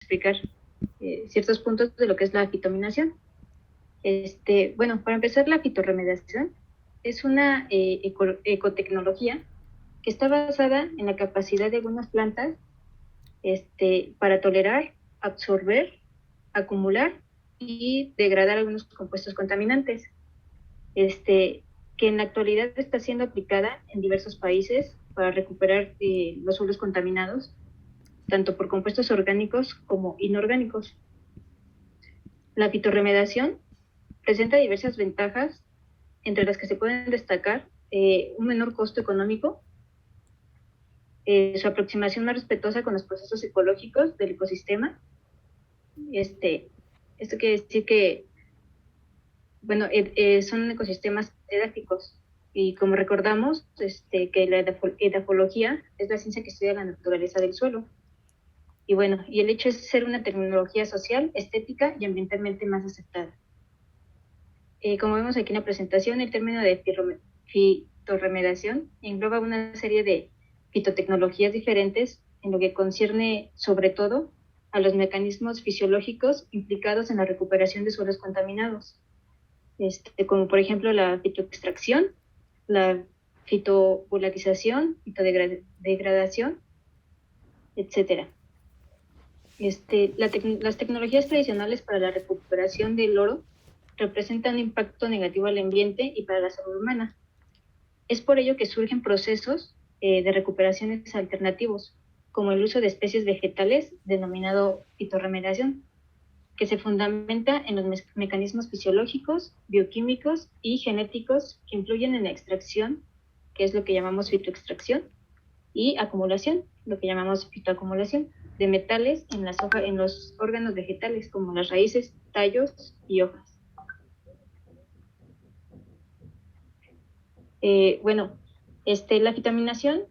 explicar ciertos puntos de lo que es la fitominación. Bueno, para empezar, la fitorremediación es una ecotecnología que está basada en la capacidad de algunas plantas para tolerar, absorber, acumular y degradar algunos compuestos contaminantes, que en la actualidad está siendo aplicada en diversos países para recuperar los suelos contaminados, tanto por compuestos orgánicos como inorgánicos. La fitorremediación presenta diversas ventajas, entre las que se pueden destacar un menor costo económico, su aproximación más respetuosa con los procesos ecológicos del ecosistema. Esto quiere decir que, bueno, son ecosistemas edáficos, y como recordamos, que la edafología es la ciencia que estudia la naturaleza del suelo. Y bueno, y el hecho es ser una tecnología social, estética y ambientalmente más aceptada. Como vemos aquí en la presentación, el término de fitorremediación engloba una serie de fitotecnologías diferentes en lo que concierne sobre todo a los mecanismos fisiológicos implicados en la recuperación de suelos contaminados, como por ejemplo la fitoextracción, la fitovolatización, fitodegradación, etc. Las tecnologías tradicionales para la recuperación del oro representan un impacto negativo al ambiente y para la salud humana. Es por ello que surgen procesos de recuperaciones alternativos, como el uso de especies vegetales, denominado fitorremediación, que se fundamenta en los mecanismos fisiológicos, bioquímicos y genéticos que influyen en la extracción, que es lo que llamamos fitoextracción, y acumulación, lo que llamamos fitoacumulación, de metales en los órganos vegetales, como las raíces, tallos y hojas. Bueno, la fitominación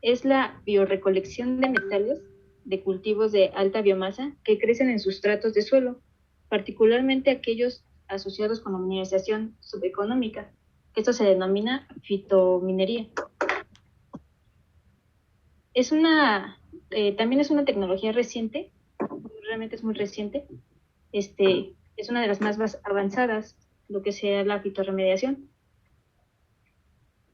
es la biorecolección de metales de cultivos de alta biomasa que crecen en sustratos de suelo, particularmente aquellos asociados con la mineralización subeconómica. Esto se denomina fitominería. También es una tecnología reciente, realmente es muy reciente. Es una de las más avanzadas, lo que sea la fitorremediación.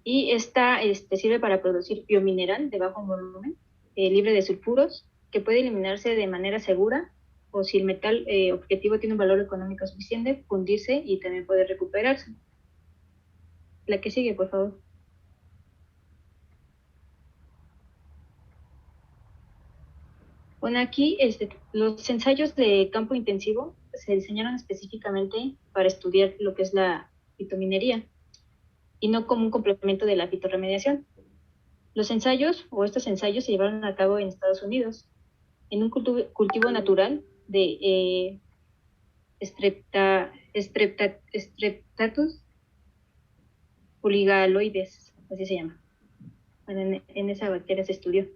Y esta sirve para producir biomineral de bajo volumen, libre de sulfuros, que puede eliminarse de manera segura, o si el metal objetivo tiene un valor económico suficiente, fundirse y también puede recuperarse. La que sigue, por favor. Bueno, aquí los ensayos de campo intensivo se diseñaron específicamente para estudiar lo que es la fitominería, y no como un complemento de la fitorremediación. Estos ensayos se llevaron a cabo en Estados Unidos, en un cultivo natural de Streptatus puligaloides, así se llama. Bueno, en esa bacteria se estudió,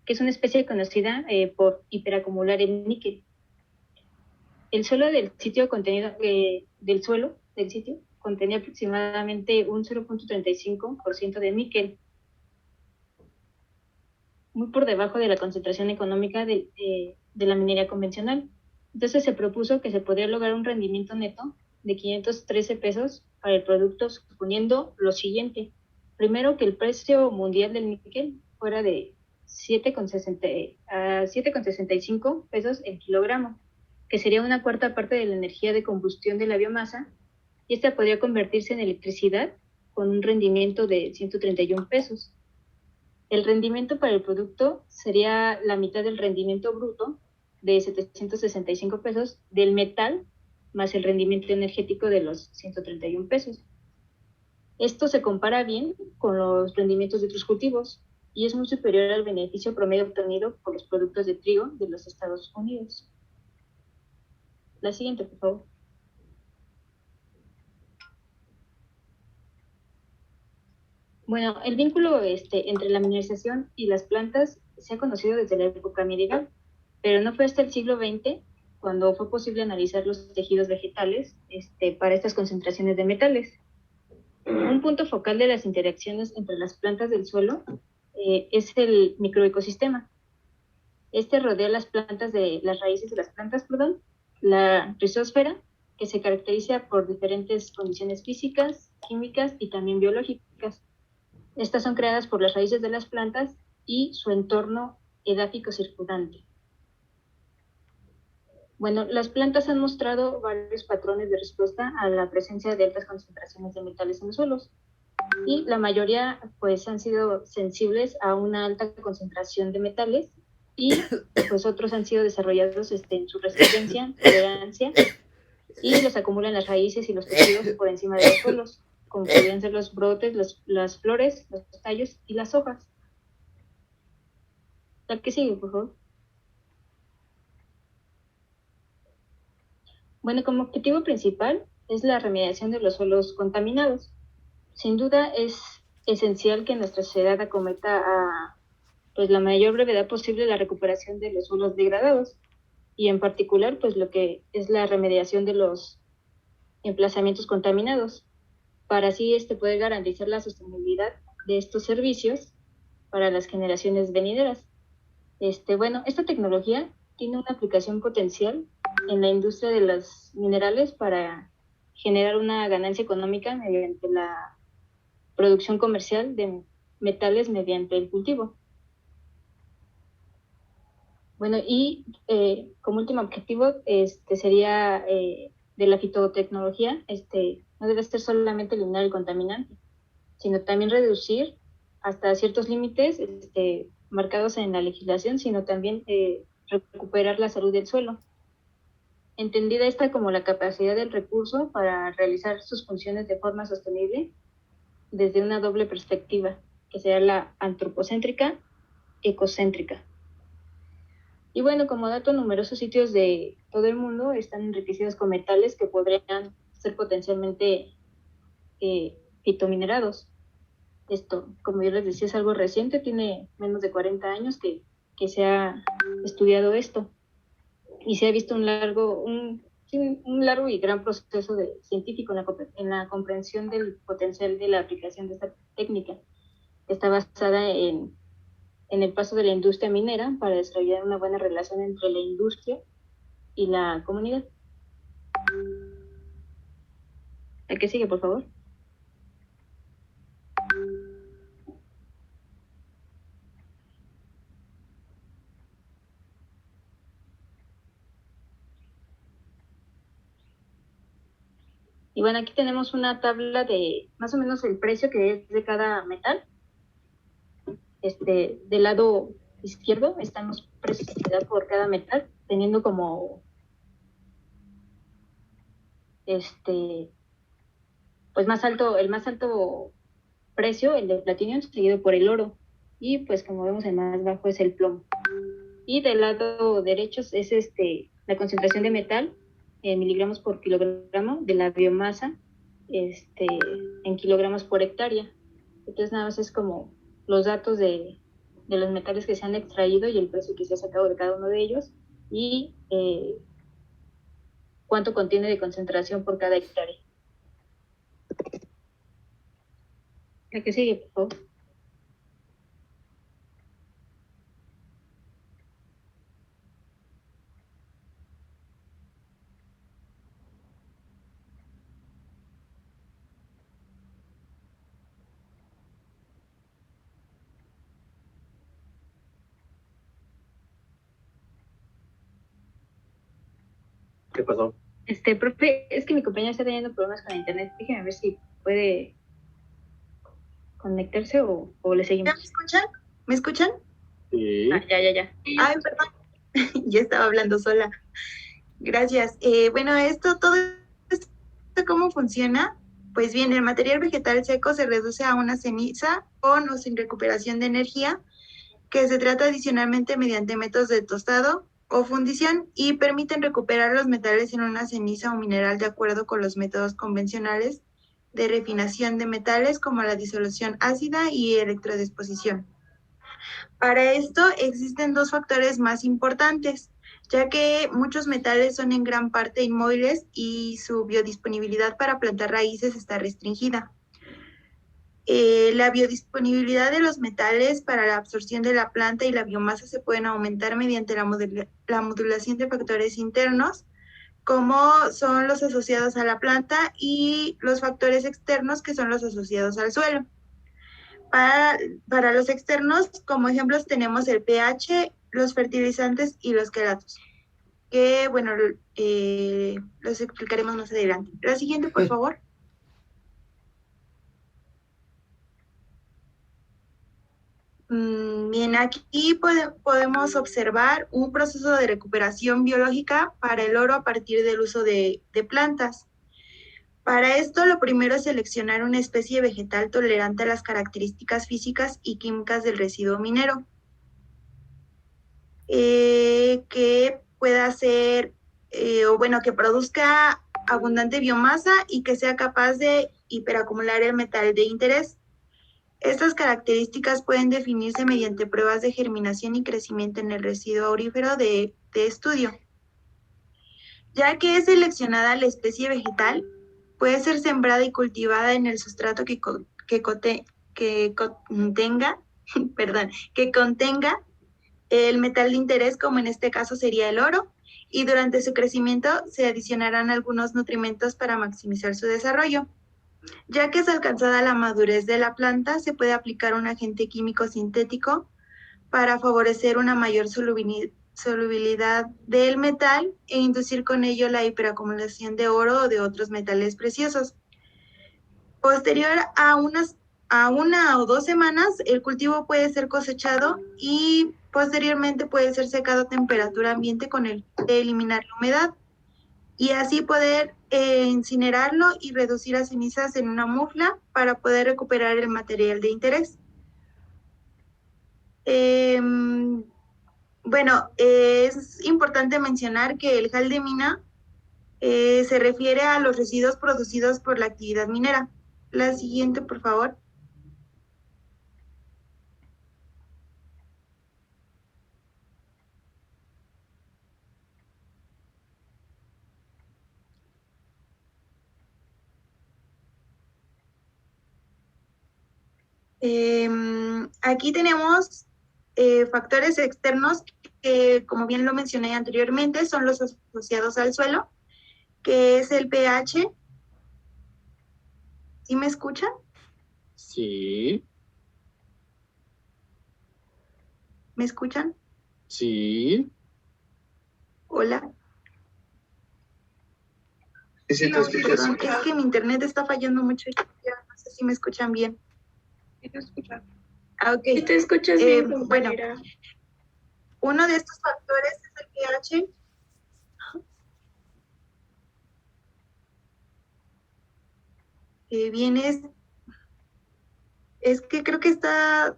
que es una especie conocida por hiperacumular el níquel. El suelo del sitio contenía aproximadamente un 0.35% de níquel, muy por debajo de la concentración económica de la minería convencional. Entonces se propuso que se podría lograr un rendimiento neto de 513 pesos para el producto, suponiendo lo siguiente. Primero, que el precio mundial del níquel fuera de 7,65 pesos el kilogramo, que sería una cuarta parte de la energía de combustión de la biomasa, y esta podría convertirse en electricidad con un rendimiento de 131 pesos. El rendimiento para el producto sería la mitad del rendimiento bruto de 765 pesos del metal, más el rendimiento energético de los 131 pesos. Esto se compara bien con los rendimientos de otros cultivos y es muy superior al beneficio promedio obtenido por los productos de trigo de los Estados Unidos. La siguiente, por favor. Bueno, el vínculo entre la mineralización y las plantas se ha conocido desde la época medieval, pero no fue hasta el siglo XX cuando fue posible analizar los tejidos vegetales para estas concentraciones de metales. Un punto focal de las interacciones entre las plantas del suelo es el microecosistema. Este rodea las raíces de las plantas, perdón, la rizósfera, que se caracteriza por diferentes condiciones físicas, químicas y también biológicas. Estas son creadas por las raíces de las plantas y su entorno edáfico circundante. Bueno, las plantas han mostrado varios patrones de respuesta a la presencia de altas concentraciones de metales en los suelos, y la mayoría pues han sido sensibles a una alta concentración de metales, y pues otros han sido desarrollados en su resistencia, tolerancia, y los acumulan en las raíces y los tejidos por encima de los suelos, como podrían ser los brotes, las flores, los tallos y las hojas. ¿La que sigue, por favor? Bueno, como objetivo principal es la remediación de los suelos contaminados. Sin duda es esencial que nuestra sociedad acometa a pues, la mayor brevedad posible la recuperación de los suelos degradados, y en particular pues lo que es la remediación de los emplazamientos contaminados, para así poder garantizar la sostenibilidad de estos servicios para las generaciones venideras. Bueno, esta tecnología tiene una aplicación potencial en la industria de los minerales para generar una ganancia económica mediante la producción comercial de metales mediante el cultivo. Bueno, y como último objetivo sería de la fitotecnología, no debe ser solamente eliminar el contaminante, sino también reducir hasta ciertos límites marcados en la legislación, sino también recuperar la salud del suelo. Entendida esta como la capacidad del recurso para realizar sus funciones de forma sostenible desde una doble perspectiva, que será la antropocéntrica, ecocéntrica. Y bueno, como dato, numerosos sitios de todo el mundo están enriquecidos con metales que podrían ser potencialmente fitominerados. Esto, como yo les decía, es algo reciente, tiene menos de 40 años que se ha estudiado esto, y se ha visto un largo y gran proceso científico en la comprensión del potencial de la aplicación de esta técnica, que está basada en el paso de la industria minera para desarrollar una buena relación entre la industria y la comunidad. ¿El que sigue, por favor? Y bueno, aquí tenemos una tabla de más o menos el precio que es de cada metal. Del lado izquierdo están los precios que da por cada metal, teniendo como pues el más alto precio, el de platino, seguido por el oro, y pues como vemos el más bajo es el plomo. Y del lado derecho es la concentración de metal en miligramos por kilogramo de la biomasa en kilogramos por hectárea. Entonces nada más es como los datos de los metales que se han extraído y el precio que se ha sacado de cada uno de ellos, y cuánto contiene de concentración por cada hectárea. La que sigue, por favor. ¿Qué pasó? Profe, es que mi compañero está teniendo problemas con internet. Déjeme ver si puede conectarse o le seguimos. ¿Ya me escuchan? ¿Me escuchan? Sí. Ya. Ay, perdón. Ya estaba hablando sola. Gracias. Bueno, todo esto, ¿cómo funciona? Pues bien, el material vegetal seco se reduce a una ceniza con o sin recuperación de energía, que se trata adicionalmente mediante métodos de tostado o fundición, y permiten recuperar los metales en una ceniza o mineral de acuerdo con los métodos convencionales de refinación de metales, como la disolución ácida y electrodisposición. Para esto existen dos factores más importantes, ya que muchos metales son en gran parte inmóviles y su biodisponibilidad para plantar raíces está restringida. La biodisponibilidad de los metales para la absorción de la planta y la biomasa se pueden aumentar mediante la modulación de factores internos, como son los asociados a la planta, y los factores externos, que son los asociados al suelo. Para los externos, como ejemplos, tenemos el pH, los fertilizantes y los quelatos, que, bueno, los explicaremos más adelante. La siguiente, por favor. Bien, aquí podemos observar un proceso de recuperación biológica para el oro a partir del uso de plantas. Para esto, lo primero es seleccionar una especie vegetal tolerante a las características físicas y químicas del residuo minero, que pueda ser, que produzca abundante biomasa y que sea capaz de hiperacumular el metal de interés. Estas características pueden definirse mediante pruebas de germinación y crecimiento en el residuo aurífero de estudio. Ya que es seleccionada la especie vegetal, puede ser sembrada y cultivada en el sustrato que contenga el metal de interés, como en este caso sería el oro, y durante su crecimiento se adicionarán algunos nutrimentos para maximizar su desarrollo. Ya que es alcanzada la madurez de la planta, se puede aplicar un agente químico sintético para favorecer una mayor solubilidad del metal e inducir con ello la hiperacumulación de oro o de otros metales preciosos. Posterior a una o 2 semanas, el cultivo puede ser cosechado y posteriormente puede ser secado a temperatura ambiente con el fin de eliminar la humedad, y así poder incinerarlo y reducir a cenizas en una mufla para poder recuperar el material de interés. Es importante mencionar que el JAL de mina se refiere a los residuos producidos por la actividad minera. La siguiente, por favor. Aquí tenemos factores externos que, como bien lo mencioné anteriormente, son los asociados al suelo, que es el pH. ¿Sí me escuchan? Sí, ¿Me escuchan? sí. Hola. Sí, te escuchas. Perdón, es que mi internet está fallando mucho y ya no sé si me escuchan bien. Sí te escuchas. Ah, ok. Sí te escuchas bien, Bueno, compañera. uno de estos factores es el pH. Es que creo que está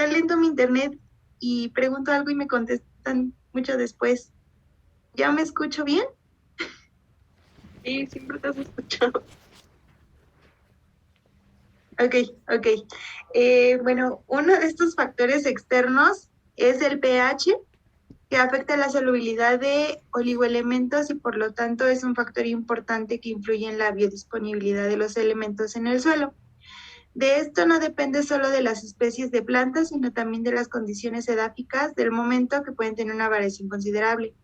lento mi internet y pregunto algo y me contestan mucho después. ¿Ya me escucho bien? Sí, siempre te has escuchado. Ok. Uno de estos factores externos es el pH, que afecta la solubilidad de oligoelementos y por lo tanto es un factor importante que influye en la biodisponibilidad de los elementos en el suelo. De esto no depende solo de las especies de plantas, sino también de las condiciones edáficas del momento, que pueden tener una variación considerable.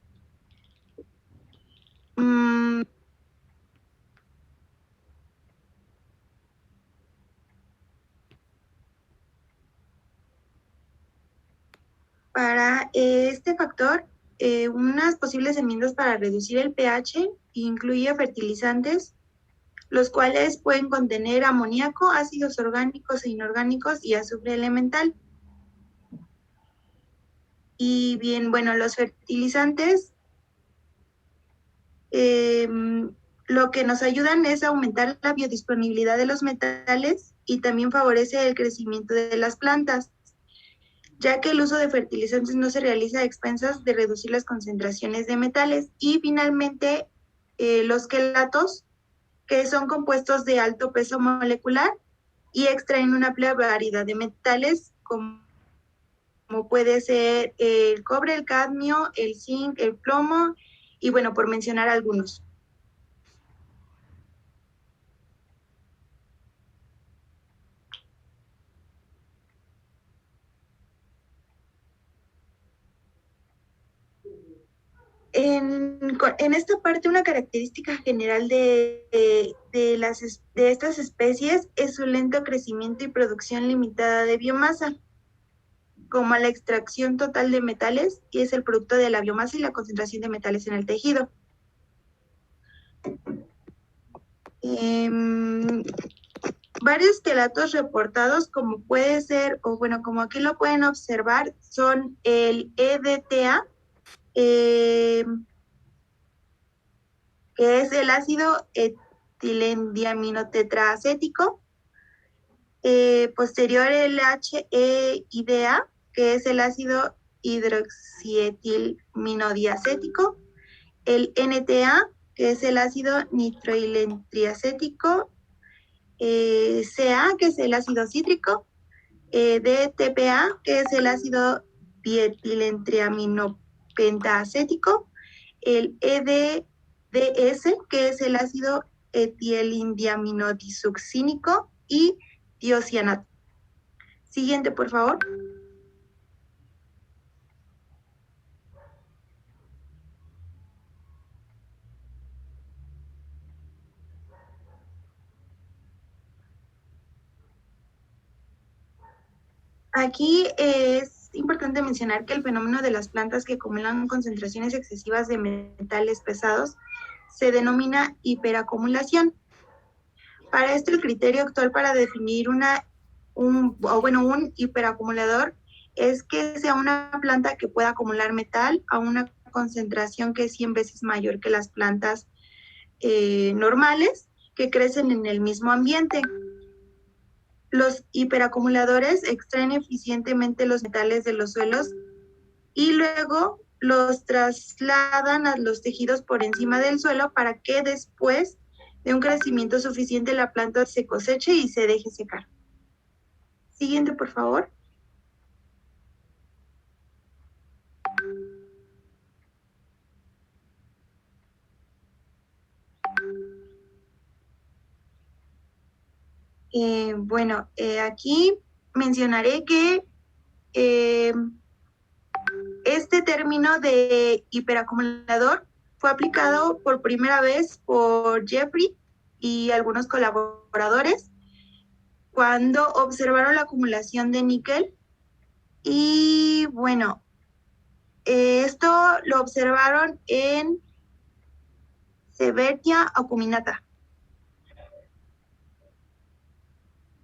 Para este factor, unas posibles enmiendas para reducir el pH incluye fertilizantes, los cuales pueden contener amoníaco, ácidos orgánicos e inorgánicos y azufre elemental. Y bien, bueno, los fertilizantes lo que nos ayudan es aumentar la biodisponibilidad de los metales y también favorece el crecimiento de las plantas, ya que el uso de fertilizantes no se realiza a expensas de reducir las concentraciones de metales. Y finalmente, los quelatos, que son compuestos de alto peso molecular y extraen una amplia variedad de metales, como puede ser el cobre, el cadmio, el zinc, el plomo, y bueno, por mencionar algunos. En esta parte, una característica general de estas especies es su lento crecimiento y producción limitada de biomasa, como la extracción total de metales, que es el producto de la biomasa y la concentración de metales en el tejido. Varios quelatos reportados, como puede ser, o bueno, como aquí lo pueden observar, son el EDTA, que es el ácido etilendiaminotetraacético, posterior el HEIDA, que es el ácido hidroxietilminodiacético, el NTA, que es el ácido nitroilentriacético, CA, que es el ácido cítrico, DTPA, que es el ácido dietilentriaminopentaacético, el EDDS, que es el ácido etielindiaminodisuccínico y tiocianato. Siguiente, por favor. Aquí es importante mencionar que el fenómeno de las plantas que acumulan concentraciones excesivas de metales pesados se denomina hiperacumulación. Para esto, el criterio actual para definir un hiperacumulador es que sea una planta que pueda acumular metal a una concentración que es 100 veces mayor que las plantas normales que crecen en el mismo ambiente. Los hiperacumuladores extraen eficientemente los metales de los suelos y luego los trasladan a los tejidos por encima del suelo para que después de un crecimiento suficiente la planta se coseche y se deje secar. Siguiente, por favor. Aquí mencionaré que este término de hiperacumulador fue aplicado por primera vez por Jeffrey y algunos colaboradores cuando observaron la acumulación de níquel. Y bueno, esto lo observaron en Severtia acuminata.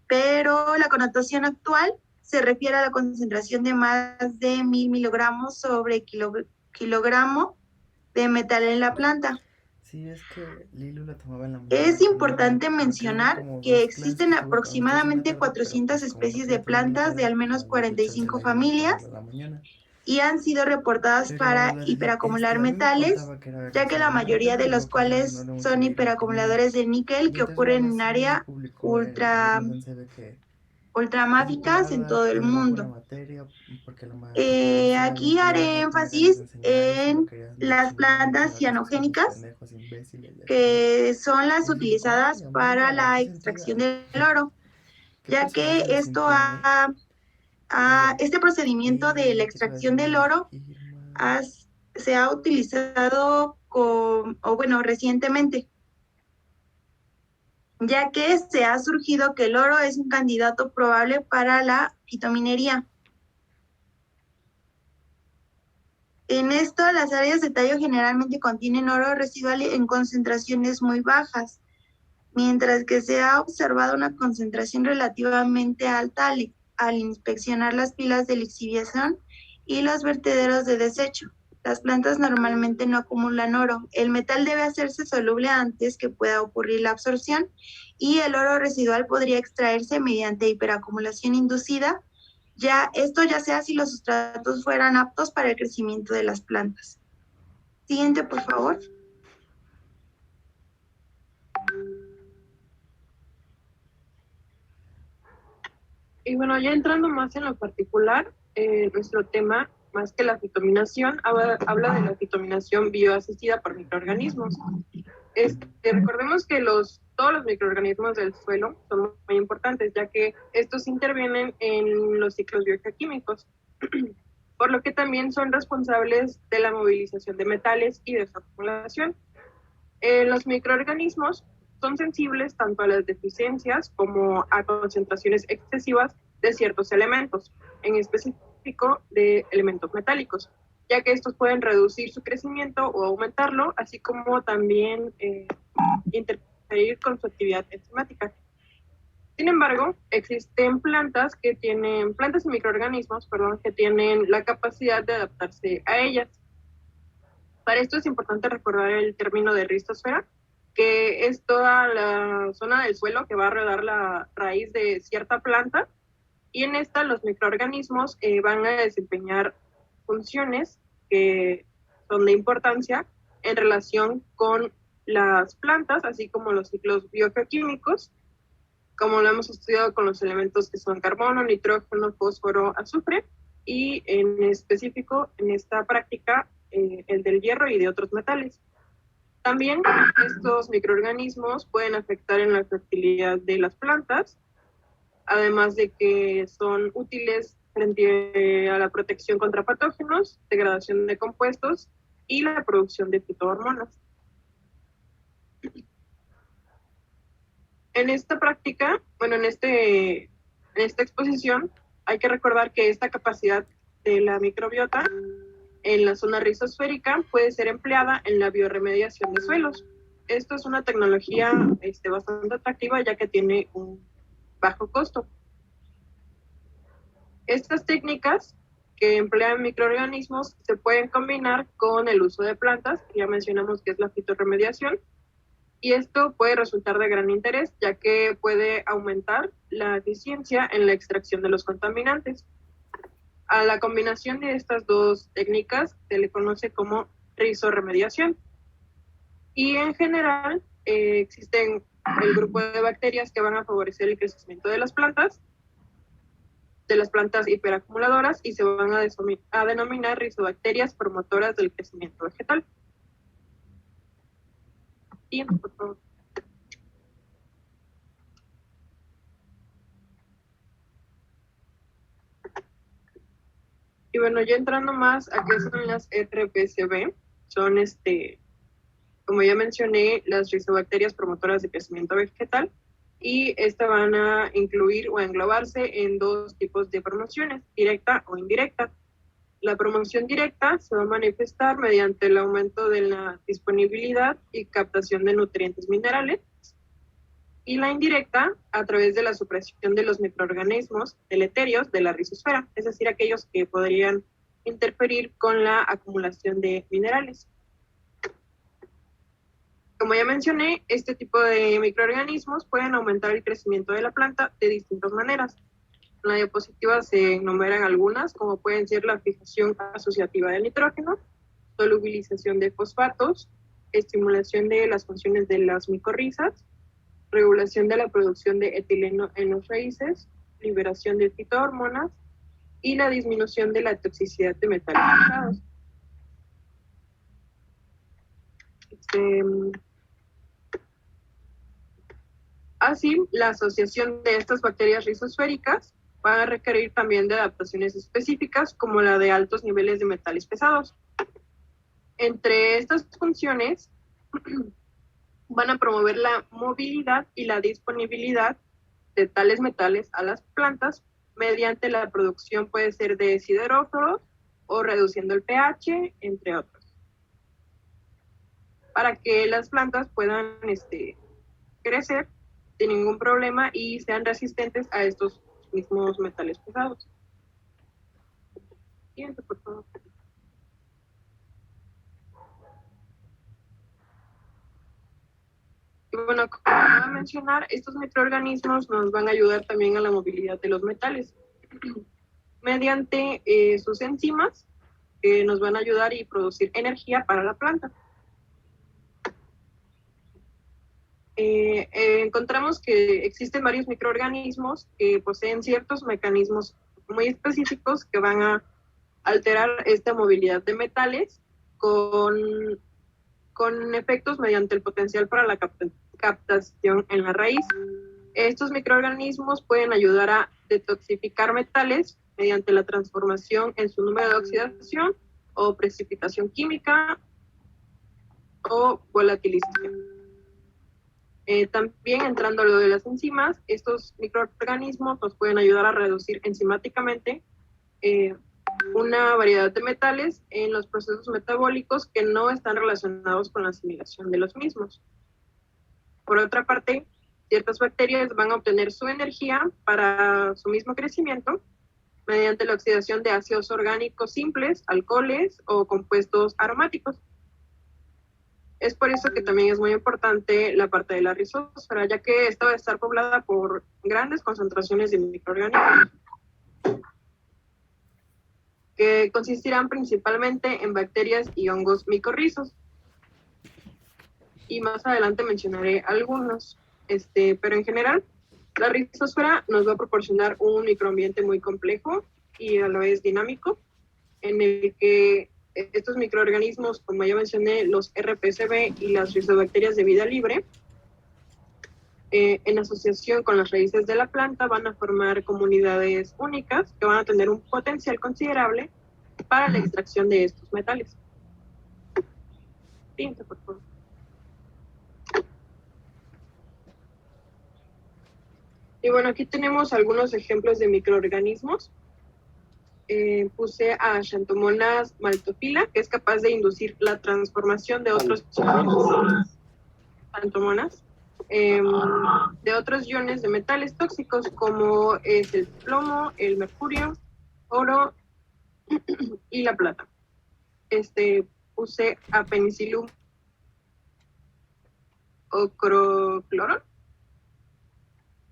Pero la connotación actual se refiere a la concentración de más de 1000 miligramos sobre kilogramo de metal en la planta. Sí, es que Lilu la tomaba en la mañana. Es importante mencionar que existen aproximadamente 400 especies de plantas de al menos 45 familias y han sido reportadas para hiperacumular metales, ya que la mayoría de los cuales son hiperacumuladores de níquel que ocurren en áreas ultramáficas en todo el mundo. Aquí haré énfasis en las plantas cianogénicas, que son las utilizadas para la extracción del oro, ya que este procedimiento de la extracción del oro se ha utilizado recientemente, ya que se ha surgido que el oro es un candidato probable para la fitominería. En esto, las áreas de tallo generalmente contienen oro residual en concentraciones muy bajas, mientras que se ha observado una concentración relativamente alta al inspeccionar las pilas de lixiviación y los vertederos de desecho. Las plantas normalmente no acumulan oro. El metal debe hacerse soluble antes que pueda ocurrir la absorción y el oro residual podría extraerse mediante hiperacumulación inducida, ya sea si los sustratos fueran aptos para el crecimiento de las plantas. Siguiente, por favor. Y bueno, ya entrando más en lo particular, nuestro tema, más que la fitominación, habla de la fitominación bioasistida por microorganismos. Recordemos que todos los microorganismos del suelo son muy importantes, ya que estos intervienen en los ciclos biogeoquímicos. por lo que también son responsables de la movilización de metales y de su acumulación. Los microorganismos son sensibles tanto a las deficiencias como a concentraciones excesivas de ciertos elementos, en específico de elementos metálicos, ya que estos pueden reducir su crecimiento o aumentarlo, así como también interferir con su actividad enzimática. Sin embargo, existen plantas y microorganismos, que tienen la capacidad de adaptarse a ellas. Para esto es importante recordar el término de rizosfera, que es toda la zona del suelo que va a rodear la raíz de cierta planta, y en esta los microorganismos van a desempeñar funciones que son de importancia en relación con las plantas, así como los ciclos biogeoquímicos, como lo hemos estudiado con los elementos que son carbono, nitrógeno, fósforo, azufre, y en específico en esta práctica el del hierro y de otros metales. También estos microorganismos pueden afectar en la fertilidad de las plantas, además de que son útiles frente a la protección contra patógenos, degradación de compuestos y la producción de fitohormonas. En esta práctica, en esta exposición, hay que recordar que esta capacidad de la microbiota en la zona rizosférica puede ser empleada en la bioremediación de suelos. Esto es una tecnología bastante atractiva, ya que tiene un bajo costo. Estas técnicas que emplean microorganismos se pueden combinar con el uso de plantas, que ya mencionamos que es la fitorremediación, y esto puede resultar de gran interés, ya que puede aumentar la eficiencia en la extracción de los contaminantes. A la combinación de estas dos técnicas se le conoce como rizorremediación. Y en general existen el grupo de bacterias que van a favorecer el crecimiento de las plantas hiperacumuladoras, y se van a denominar rizobacterias promotoras del crecimiento vegetal. Y, por favor. Y ya entrando más a qué son las RPCB, son como ya mencioné, las rizobacterias promotoras de crecimiento vegetal, y estas van a incluir o englobarse en dos tipos de promociones, directa o indirecta. La promoción directa se va a manifestar mediante el aumento de la disponibilidad y captación de nutrientes minerales, y la indirecta a través de la supresión de los microorganismos deleterios de la rizosfera, es decir, aquellos que podrían interferir con la acumulación de minerales. Como ya mencioné, este tipo de microorganismos pueden aumentar el crecimiento de la planta de distintas maneras. En la diapositiva se enumeran algunas, como pueden ser la fijación asociativa del nitrógeno, solubilización de fosfatos, estimulación de las funciones de las micorrizas, regulación de la producción de etileno en las raíces, liberación de fitohormonas y la disminución de la toxicidad de metales pesados. Así, la asociación de estas bacterias rizosféricas va a requerir también de adaptaciones específicas, como la de altos niveles de metales pesados. Entre estas funciones van a promover la movilidad y la disponibilidad de tales metales a las plantas mediante la producción, puede ser de sideróforos o reduciendo el pH, entre otros, para que las plantas puedan crecer sin ningún problema y sean resistentes a estos mismos metales pesados. Siguiente, por favor. Y como voy a mencionar, estos microorganismos nos van a ayudar también a la movilidad de los metales mediante sus enzimas, que nos van a ayudar y producir energía para la planta. Encontramos que existen varios microorganismos que poseen ciertos mecanismos muy específicos que van a alterar esta movilidad de metales con efectos mediante el potencial para la captación en la raíz. Estos microorganismos pueden ayudar a detoxificar metales mediante la transformación en su número de oxidación o precipitación química o volatilización. También entrando a lo de las enzimas, estos microorganismos nos pueden ayudar a reducir enzimáticamente una variedad de metales en los procesos metabólicos que no están relacionados con la asimilación de los mismos. Por otra parte, ciertas bacterias van a obtener su energía para su mismo crecimiento mediante la oxidación de ácidos orgánicos simples, alcoholes o compuestos aromáticos. Es por eso que también es muy importante la parte de la rizosfera, ya que esta va a estar poblada por grandes concentraciones de microorganismos, que consistirán principalmente en bacterias y hongos micorrizos. Y más adelante mencionaré algunos, pero en general, la rizosfera nos va a proporcionar un microambiente muy complejo y a la vez dinámico, en el que estos microorganismos, como ya mencioné, los RPCB y las rizobacterias de vida libre, en asociación con las raíces de la planta, van a formar comunidades únicas que van a tener un potencial considerable para la extracción de estos metales. Siguiente, por favor. Y bueno, aquí tenemos algunos ejemplos de microorganismos. Puse a Xanthomonas maltophilia, que es capaz de inducir la transformación de otros Xanthomonas, de otros iones de metales tóxicos, como es el plomo, el mercurio, oro y la plata. Puse a Penicillium ocrocloro.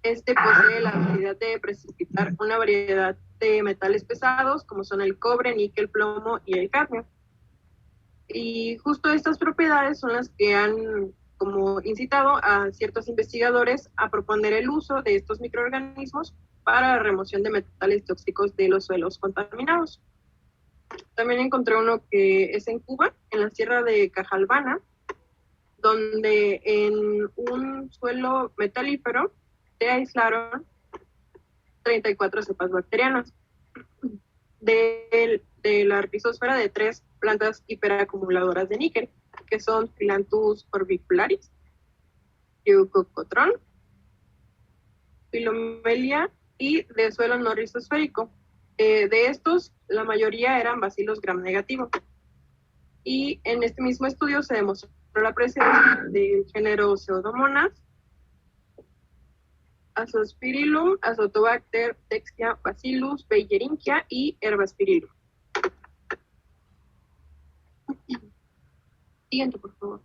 Posee la habilidad de precipitar una variedad de metales pesados, como son el cobre, níquel, plomo y el cadmio. Y justo estas propiedades son las que han como incitado a ciertos investigadores a proponer el uso de estos microorganismos para la remoción de metales tóxicos de los suelos contaminados. También encontré uno que es en Cuba, en la sierra de Cajalbana, donde en un suelo metalífero se aislaron 34 cepas bacterianas de la rizosfera de 3 plantas hiperacumuladoras de níquel, que son Phyllanthus orbicularis, Leucocotron, Philomelia y de suelo no rizosférico. De estos, la mayoría eran bacilos gram negativo. Y en este mismo estudio se demostró la presencia del género Pseudomonas, Azospirillum, Azotobacter, Dexia, Bacillus, Beijeringia y Herbaspirillum. Siguiente, por favor.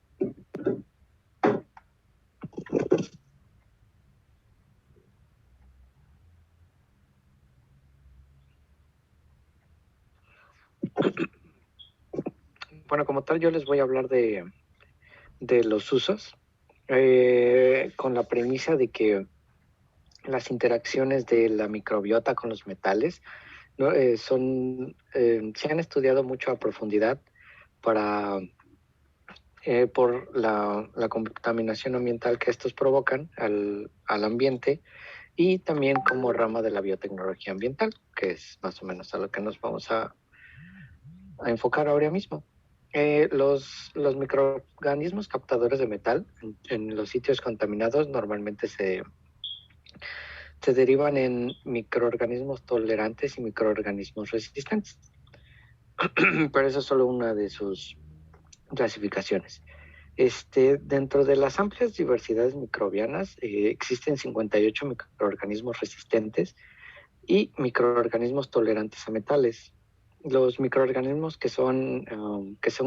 Bueno, como tal, yo les voy a hablar de los usos, con la premisa de que las interacciones de la microbiota con los metales, ¿no? Se han estudiado mucho a profundidad por la contaminación ambiental que estos provocan al ambiente, y también como rama de la biotecnología ambiental, que es más o menos a lo que nos vamos a enfocar ahora mismo. Los microorganismos captadores de metal en los sitios contaminados normalmente se derivan en microorganismos tolerantes y microorganismos resistentes. Pero eso es solo una de sus clasificaciones. Dentro de las amplias diversidades microbianas existen 58 microorganismos resistentes y microorganismos tolerantes a metales. Los microorganismos que son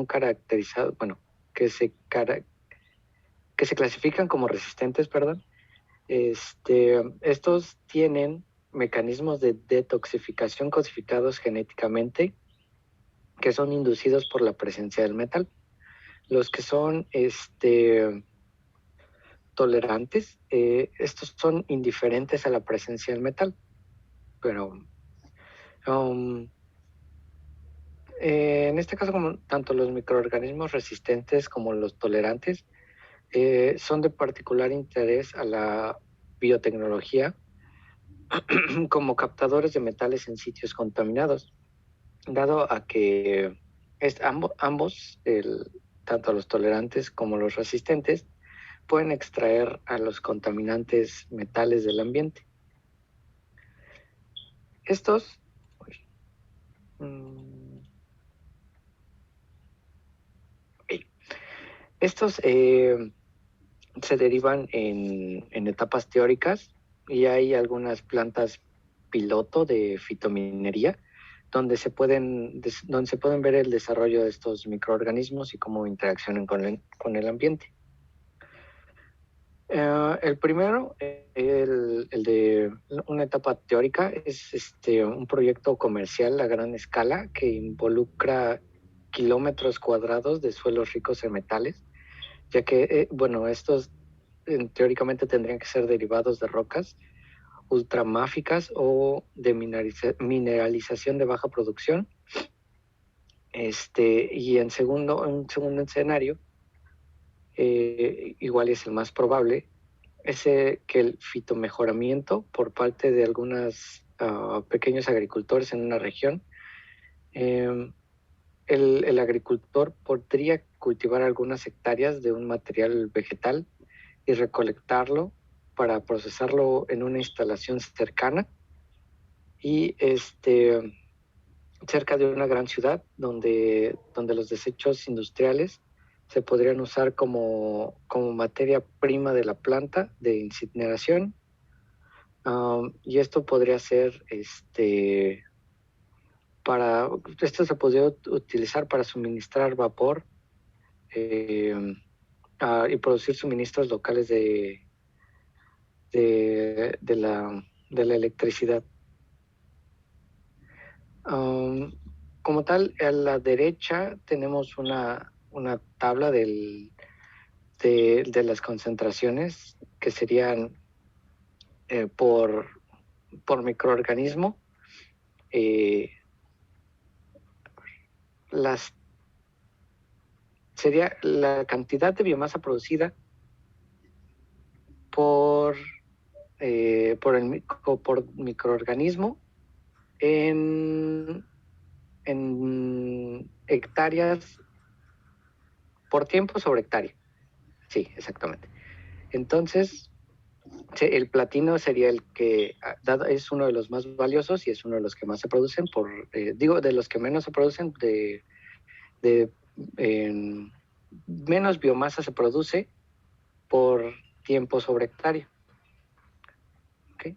caracterizados, bueno, que se clasifican como resistentes, estos tienen mecanismos de detoxificación codificados genéticamente que son inducidos por la presencia del metal. Los que son tolerantes, estos son indiferentes a la presencia del metal, pero en este caso, como tanto los microorganismos resistentes como los tolerantes son de particular interés a la biotecnología, como captadores de metales en sitios contaminados, dado a que ambos, tanto los tolerantes como los resistentes, pueden extraer a los contaminantes metales del ambiente. Estos se derivan en etapas teóricas, y hay algunas plantas piloto de fitominería donde se pueden ver el desarrollo de estos microorganismos y cómo interaccionan con el ambiente. El primero, el de una etapa teórica, es un proyecto comercial a gran escala que involucra kilómetros cuadrados de suelos ricos en metales, ya que, estos teóricamente tendrían que ser derivados de rocas ultramáficas o de mineralización de baja producción. Y en un segundo escenario, igual es el más probable, es que el fitomejoramiento por parte de algunos pequeños agricultores en una región, el agricultor podría cultivar algunas hectáreas de un material vegetal y recolectarlo para procesarlo en una instalación cercana y cerca de una gran ciudad donde los desechos industriales se podrían usar como materia prima de la planta de incineración. Y esto podría ser esto se podría utilizar para suministrar vapor y producir suministros locales de la electricidad. Como tal, a la derecha tenemos una tabla de las concentraciones que serían por microorganismo. Sería la cantidad de biomasa producida por microorganismo en hectáreas por tiempo sobre hectárea. Sí, exactamente. Entonces, el platino sería el que es uno de los más valiosos y es uno de los que más se producen de los que menos se producen, menos biomasa se produce por tiempo sobre hectárea. ¿Okay?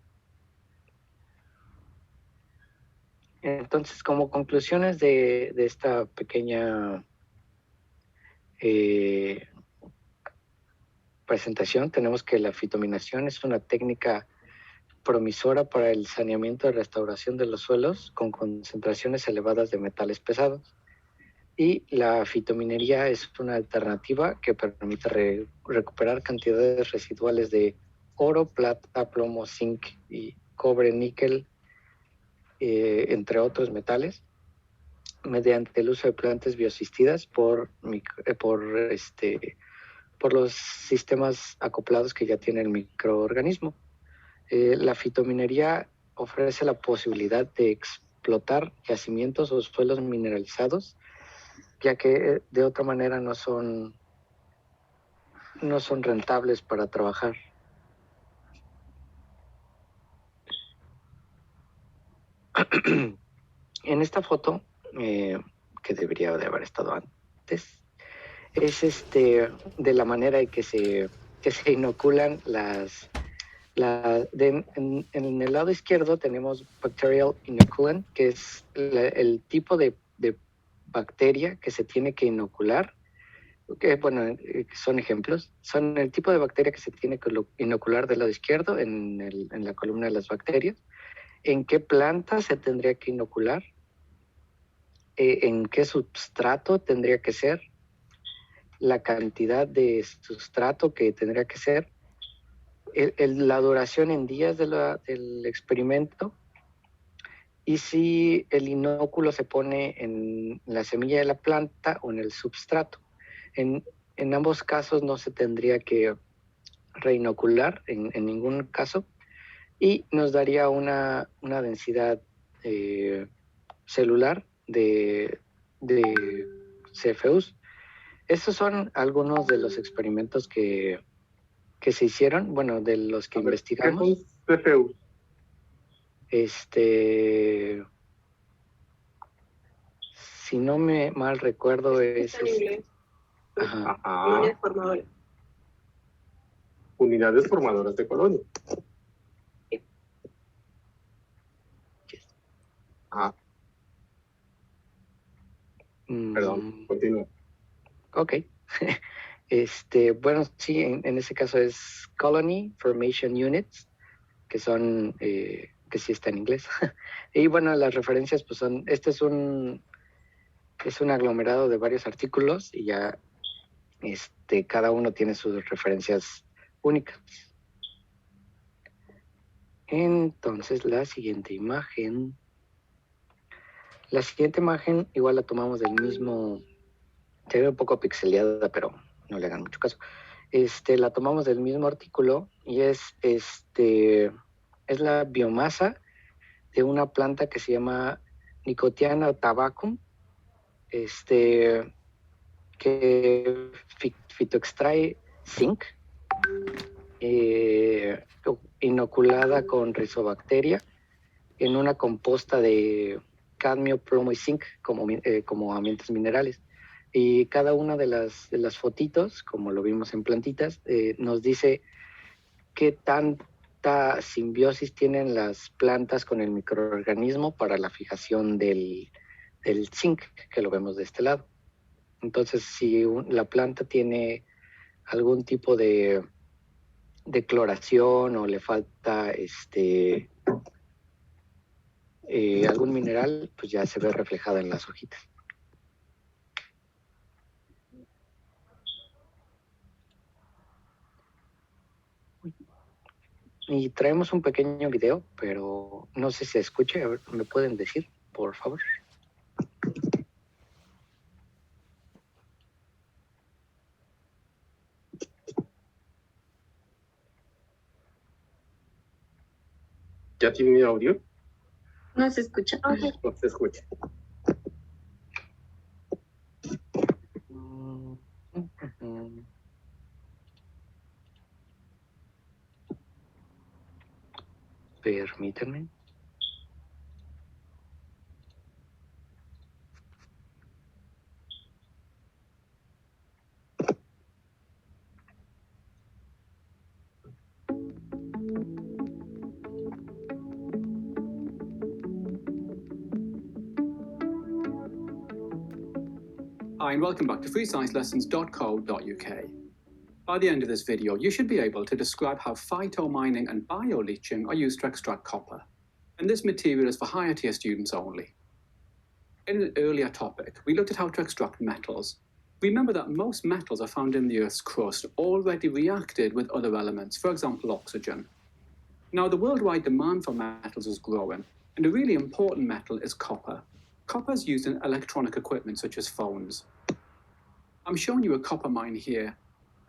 Entonces, como conclusiones de esta pequeña presentación, tenemos que la fitominación es una técnica promisora para el saneamiento y restauración de los suelos con concentraciones elevadas de metales pesados. Y la fitominería es una alternativa que permite recuperar cantidades residuales de oro, plata, plomo, zinc y cobre, níquel, entre otros metales, mediante el uso de plantas bioasistidas por los sistemas acoplados que ya tiene el microorganismo. La fitominería ofrece la posibilidad de explotar yacimientos o suelos mineralizados, ya que de otra manera no son rentables para trabajar. En esta foto, que debería de haber estado antes, es de la manera en que se inoculan en el lado izquierdo tenemos bacterial inoculant, que es el tipo de bacteria que se tiene que inocular. Son ejemplos. Son el tipo de bacteria que se tiene que inocular del lado izquierdo en la columna de las bacterias. ¿En qué planta se tendría que inocular? ¿En qué substrato tendría que ser? La cantidad de sustrato que tendría que ser. La duración en días del experimento, y si el inóculo se pone en la semilla de la planta o en el substrato. En ambos casos no se tendría que reinocular en ningún caso, y nos daría una densidad celular de CFUs. Estos son algunos de los experimentos que se hicieron, bueno, de los que investigamos. ¿Qué son CFUs? Si no me mal recuerdo, Está en inglés. Ajá. Unidades formadoras. Unidades formadoras de colonia. Ah, perdón, continúa. Ok. Bueno, sí, en ese caso es Colony Formation Units, que son, que sí está en inglés. Y bueno, las referencias pues son, es un aglomerado de varios artículos y ya cada uno tiene sus referencias únicas. Entonces, la siguiente imagen igual la tomamos del mismo, se ve un poco pixeleada, pero no le hagan mucho caso. La tomamos del mismo artículo y es la biomasa de una planta que se llama Nicotiana tabacum, que fitoextrae zinc, inoculada con rizobacteria en una composta de cadmio, plomo y zinc como ambientes minerales. Y cada una de las fotitos, como lo vimos en plantitas, nos dice qué tanta simbiosis tienen las plantas con el microorganismo para la fijación del zinc, que lo vemos de este lado. Entonces, si la planta tiene algún tipo de cloración o le falta algún mineral, pues ya se ve reflejada en las hojitas. Y traemos un pequeño video, pero no sé si se escuche. A ver, ¿me pueden decir, por favor? ¿Ya tiene audio? No se escucha. No se escucha. Permítanme. Hi, and welcome back to freesciencelessons.co.uk. By the end of this video, you should be able to describe how phytomining and bioleaching are used to extract copper. And this material is for higher tier students only. In an earlier topic, we looked at how to extract metals. Remember that most metals are found in the Earth's crust, already reacted with other elements, for example, oxygen. Now, the worldwide demand for metals is growing, and a really important metal is copper. Copper is used in electronic equipment such as phones. I'm showing you a copper mine here.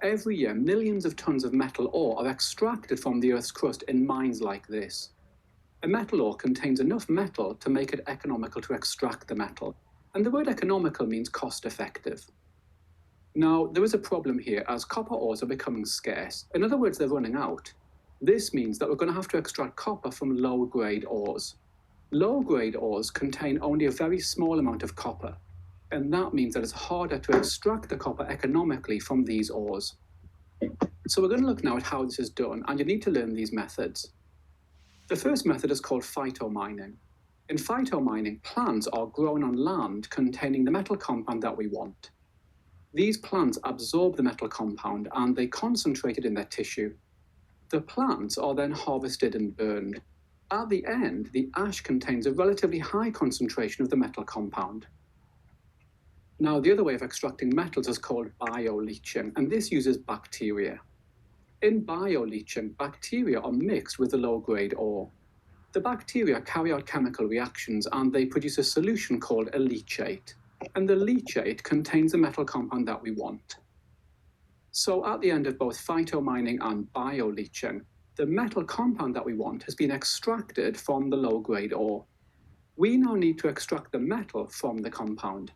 Every year, millions of tons of metal ore are extracted from the Earth's crust in mines like this. A metal ore contains enough metal to make it economical to extract the metal, and the word economical means cost-effective. Now, there is a problem here as copper ores are becoming scarce. In other words, they're running out. This means that we're going to have to extract copper from low-grade ores. Low-grade ores contain only a very small amount of copper, and that means that it's harder to extract the copper economically from these ores. So we're going to look now at how this is done, and you need to learn these methods. The first method is called phytomining. In phytomining, plants are grown on land containing the metal compound that we want. These plants absorb the metal compound and they concentrate it in their tissue. The plants are then harvested and burned. At the end, the ash contains a relatively high concentration of the metal compound. Now, the other way of extracting metals is called bioleaching, and this uses bacteria. In bioleaching, bacteria are mixed with the low-grade ore. The bacteria carry out chemical reactions and they produce a solution called a leachate. And the leachate contains the metal compound that we want. So at the end of both phytomining and bioleaching, the metal compound that we want has been extracted from the low-grade ore. We now need to extract the metal from the compound.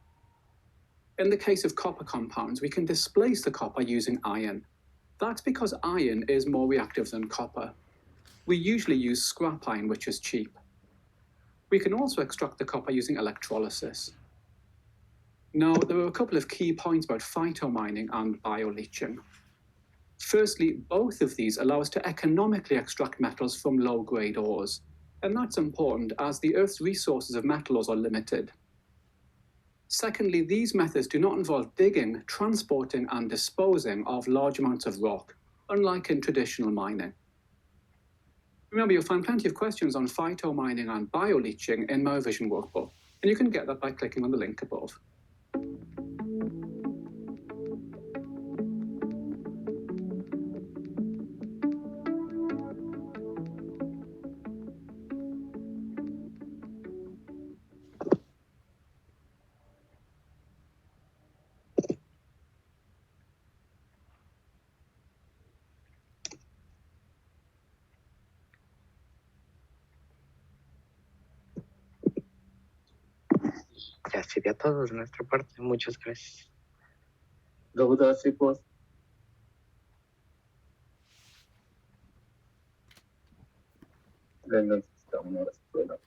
In the case of copper compounds, we can displace the copper using iron. That's because iron is more reactive than copper. We usually use scrap iron, which is cheap. We can also extract the copper using electrolysis. Now, there are a couple of key points about phytomining and bioleaching. Firstly, both of these allow us to economically extract metals from low-grade ores, and that's important as the Earth's resources of metal ores are limited. Secondly, these methods do not involve digging, transporting, and disposing of large amounts of rock, unlike in traditional mining. Remember, you'll find plenty of questions on phytomining and bioleaching in my revision workbook, and you can get that by clicking on the link above. Ya sería todo de nuestra parte. Muchas gracias. ¿Dudas, chicos? Necesitamos ahora sí programa.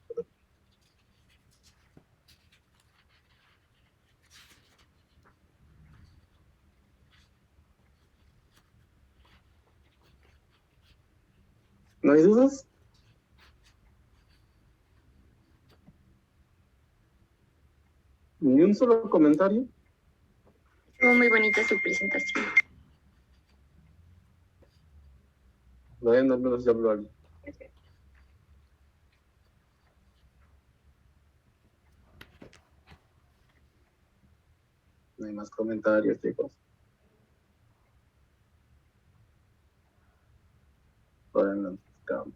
¿No hay dudas? ¿Ni un solo comentario? Estuvo muy bonita su presentación. Bueno, al menos ya habló alguien. No hay más comentarios, chicos. Bueno, calma.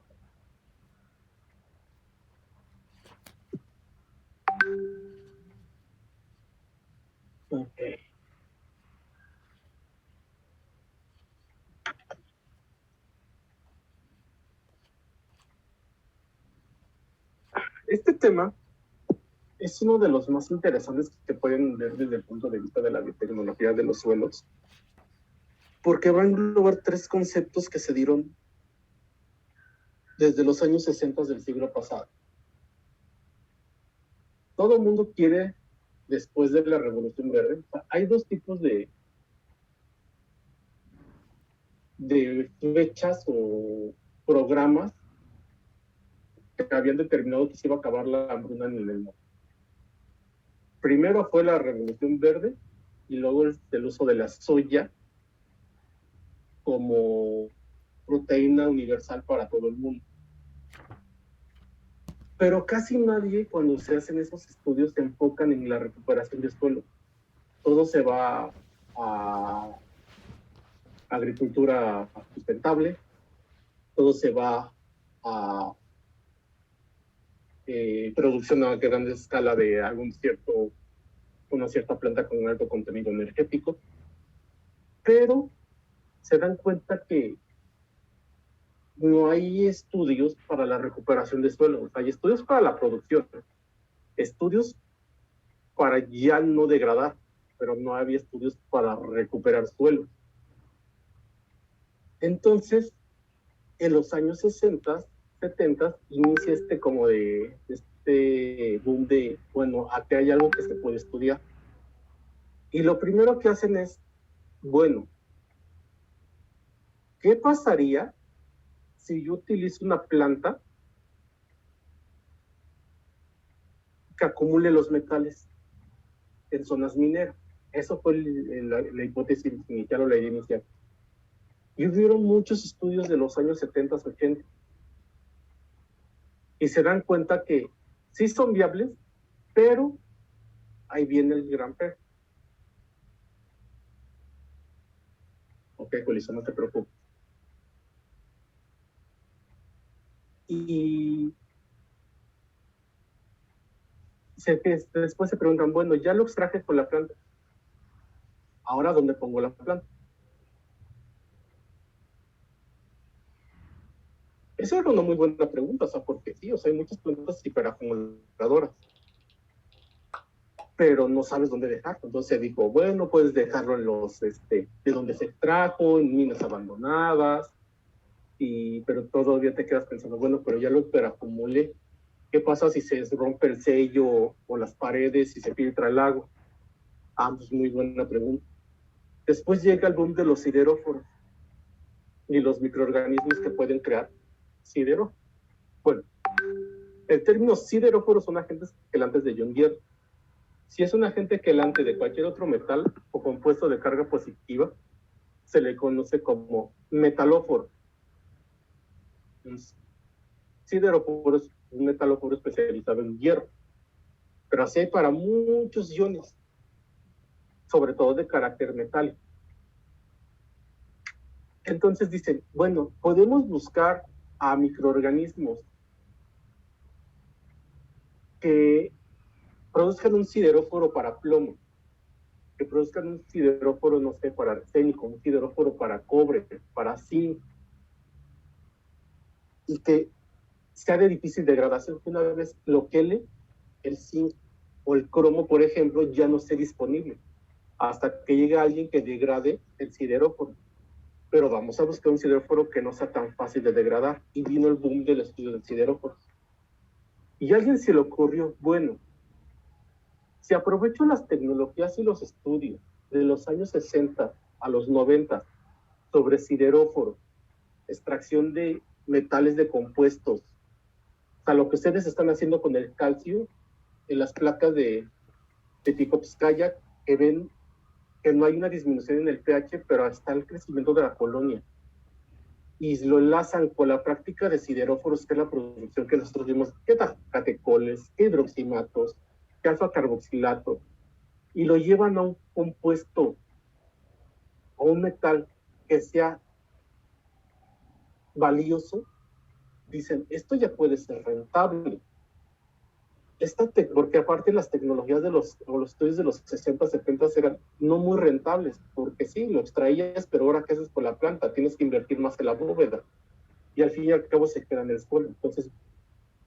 Okay. Este tema es uno de los más interesantes que pueden ver desde el punto de vista de la biotecnología de los suelos, porque va a englobar tres conceptos que se dieron desde los años 60 del siglo pasado. Todo el mundo quiere, después de la Revolución Verde, hay dos tipos de fechas o programas que habían determinado que se iba a acabar la hambruna en el mundo. Primero fue la Revolución Verde y luego el uso de la soya como proteína universal para todo el mundo. Pero casi nadie, cuando se hacen esos estudios, se enfocan en la recuperación de suelo. Todo se va a agricultura sustentable, todo se va a producción a gran escala de una cierta planta con un alto contenido energético, pero se dan cuenta que no hay estudios para la recuperación de suelo. Hay estudios para la producción, estudios para ya no degradar, pero no había estudios para recuperar suelo. Entonces, en los años 60, 70, inicia este boom de, bueno, aquí hay algo que se puede estudiar. Y lo primero que hacen es, bueno, ¿qué pasaría si yo utilizo una planta que acumule los metales en zonas mineras? Eso fue la hipótesis inicial o la idea inicial. Y hubieron muchos estudios de los años 70, 80. Y se dan cuenta que sí son viables, pero ahí viene el gran pero. Ok, Julissa, no te preocupes. Y después se preguntan, bueno, ya lo extraje con la planta. Ahora, ¿dónde pongo la planta? Esa era una muy buena pregunta, o sea, porque sí, o sea, hay muchas plantas hiperacumuladoras, pero no sabes dónde dejarlo. Entonces se dijo, bueno, puedes dejarlo en los, de donde se extrajo, en minas abandonadas, pero todavía te quedas pensando, bueno, pero ya lo hiperacumulé. ¿Qué pasa si se rompe el sello o las paredes y se filtra el agua? Pues muy buena pregunta. Después llega el boom de los sideróforos y los microorganismos que pueden crear sidero. Bueno, el término sideróforo son agentes quelantes de ion hierro. Si es un agente quelante de cualquier otro metal o compuesto de carga positiva, se le conoce como metalóforo. Un sideróforo es un metalóforo especializado en hierro, pero así hay para muchos iones, sobre todo de carácter metálico. Entonces dicen, bueno, podemos buscar a microorganismos que produzcan un sideróforo para plomo, que produzcan un sideróforo, no sé, para arsénico, un sideróforo para cobre, para zinc, y que sea de difícil degradación, que una vez lo quele, el zinc o el cromo, por ejemplo, ya no esté disponible, hasta que llegue alguien que degrade el sideróforo. Pero vamos a buscar un sideróforo que no sea tan fácil de degradar, y vino el boom del estudio del sideróforo. Y a alguien se le ocurrió, bueno, si aprovecho las tecnologías y los estudios de los años 60 a los 90 sobre sideróforo, extracción de metales de compuestos, o sea, lo que ustedes están haciendo con el calcio en las placas de Tikhonovskaya, que ven que no hay una disminución en el pH, pero está el crecimiento de la colonia. Y lo enlazan con la práctica de sideróforos, que es la producción que nosotros vimos, que catecoles, que hidroximatos, que alfa-carboxilato, y lo llevan a un compuesto, a un metal que sea valioso. Dicen, esto ya puede ser rentable. Porque aparte las tecnologías de los estudios de los 60, 70 eran no muy rentables, porque sí, lo extraías, pero ahora ¿qué haces con la planta? Tienes que invertir más en la bóveda, y al fin y al cabo se queda en el suelo. Entonces,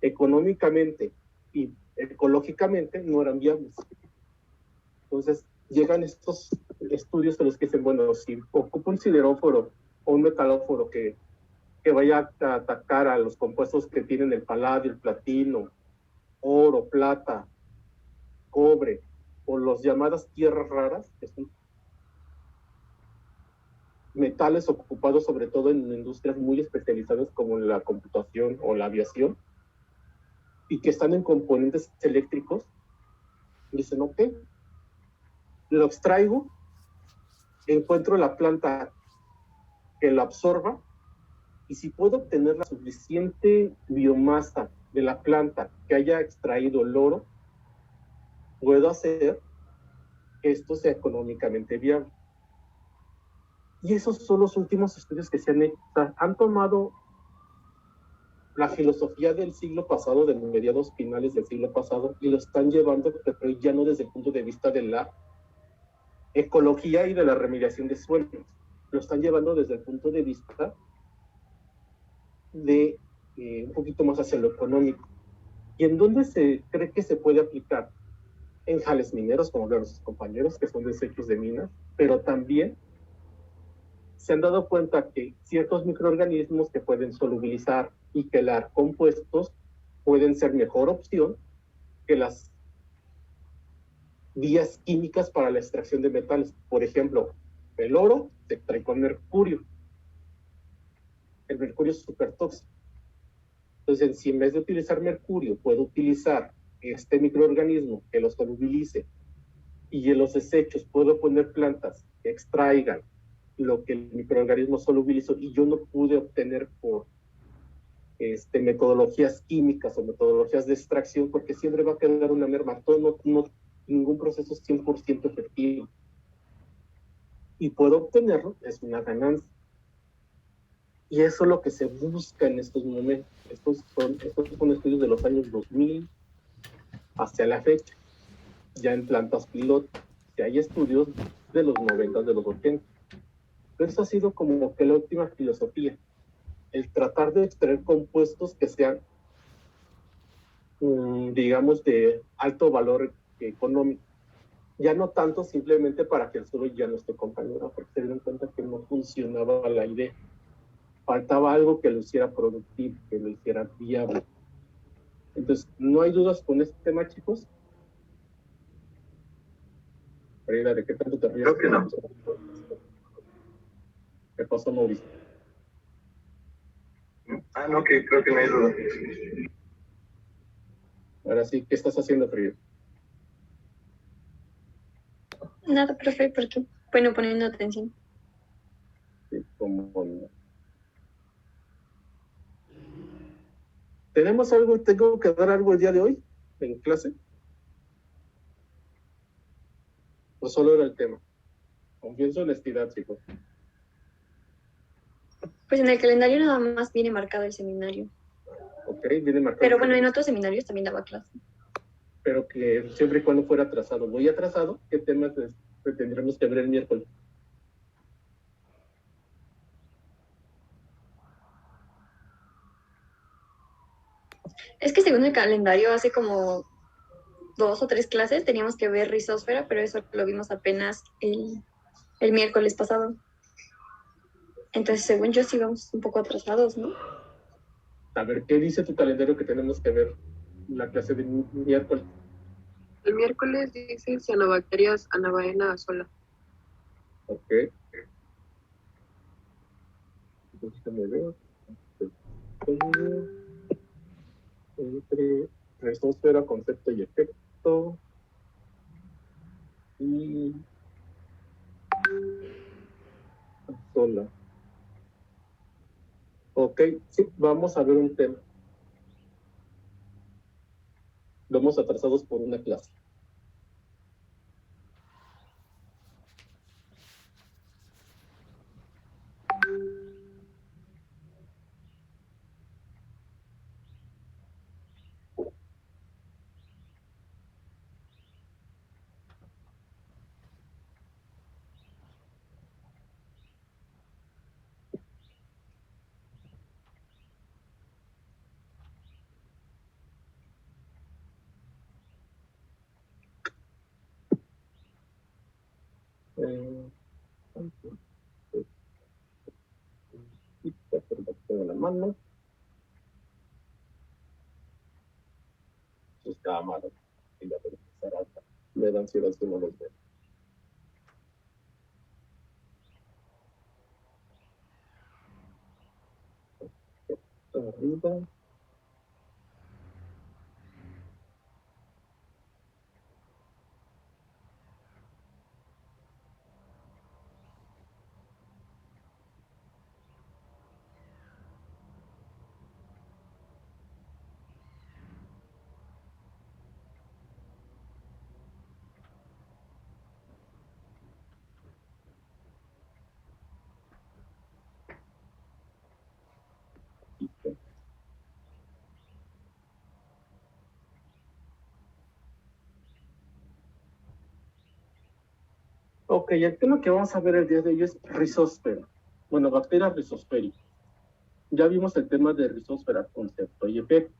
económicamente y ecológicamente no eran viables. Entonces, llegan estos estudios en los que dicen, bueno, si ocupa un sideróforo o un metalóforo que vaya a atacar a los compuestos que tienen el paladio, el platino, oro, plata, cobre, o las llamadas tierras raras, que son metales ocupados sobre todo en industrias muy especializadas como la computación o la aviación, y que están en componentes eléctricos, dicen, ok, lo extraigo, encuentro la planta que lo absorba, y si puedo obtener la suficiente biomasa de la planta que haya extraído el oro, puedo hacer que esto sea económicamente viable. Y esos son los últimos estudios que se han hecho. Han tomado la filosofía del siglo pasado, de mediados finales del siglo pasado, y lo están llevando, pero ya no desde el punto de vista de la ecología y de la remediación de suelos. Lo están llevando desde el punto de vista de un poquito más hacia lo económico. ¿Y en dónde se cree que se puede aplicar? En jales mineros, como ven sus compañeros, que son desechos de minas, pero también se han dado cuenta que ciertos microorganismos que pueden solubilizar y quelar compuestos pueden ser mejor opción que las vías químicas para la extracción de metales. Por ejemplo, el oro se extrae con mercurio. El mercurio es súper tóxico. Entonces, si en vez de utilizar mercurio, puedo utilizar este microorganismo que lo solubilice, y en los desechos puedo poner plantas que extraigan lo que el microorganismo solubilizó y yo no pude obtener por metodologías químicas o metodologías de extracción, porque siempre va a quedar una merma. Todo ningún proceso es 100% efectivo. Y puedo obtenerlo, es una ganancia. Y eso es lo que se busca en estos momentos. Estos son estudios de los años 2000 hacia la fecha, ya en plantas piloto. Y hay estudios de los 90, de los 80. Pero eso ha sido como que la última filosofía. el tratar de extraer compuestos que sean, digamos, de alto valor económico. Ya no tanto simplemente para que el suelo ya no esté contaminado, porque se dieron cuenta que no funcionaba la idea. Faltaba algo que lo hiciera productivo, que lo hiciera viable. Entonces, ¿no hay dudas con este tema, chicos? Frida, ¿de qué tanto te ríes? Creo que no. ¿Qué pasó, Mauricio? No, que creo que no hay duda. Ahora sí, ¿qué estás haciendo, Frida? Nada, profe, porque, bueno, poniendo atención. Sí, como no. ¿Tenemos algo, tengo que dar algo el día de hoy en clase? ¿O solo era el tema? Confío en su honestidad, chicos. Pues en el calendario nada más viene marcado el seminario. Ok, viene marcado. Pero bueno, en otros seminarios también daba clase. Pero que siempre y cuando fuera atrasado. Muy atrasado, ¿qué temas tendremos que ver el miércoles? Es que según el calendario, hace como 2 o 3 clases teníamos que ver rizósfera, pero eso lo vimos apenas el miércoles pasado. Entonces, según yo, sí vamos un poco atrasados, ¿no? A ver, ¿qué dice tu calendario que tenemos que ver la clase de miércoles? El miércoles dice cianobacterias anabaena sola. Ok. Déjame ver. Entre rizósfera, concepto y efecto. Y sola. Ok, sí, vamos a ver un tema. Vamos atrasados por una clase. Tengo la mano. Sus cámaras. Y la voy a empezar alta. Me da ansiedad si no los veo. Arriba. Ok, el tema que vamos a ver el día de hoy es rizósfera. Bueno, bacterias rizosféricas. Ya vimos el tema de rizósfera, concepto y efecto.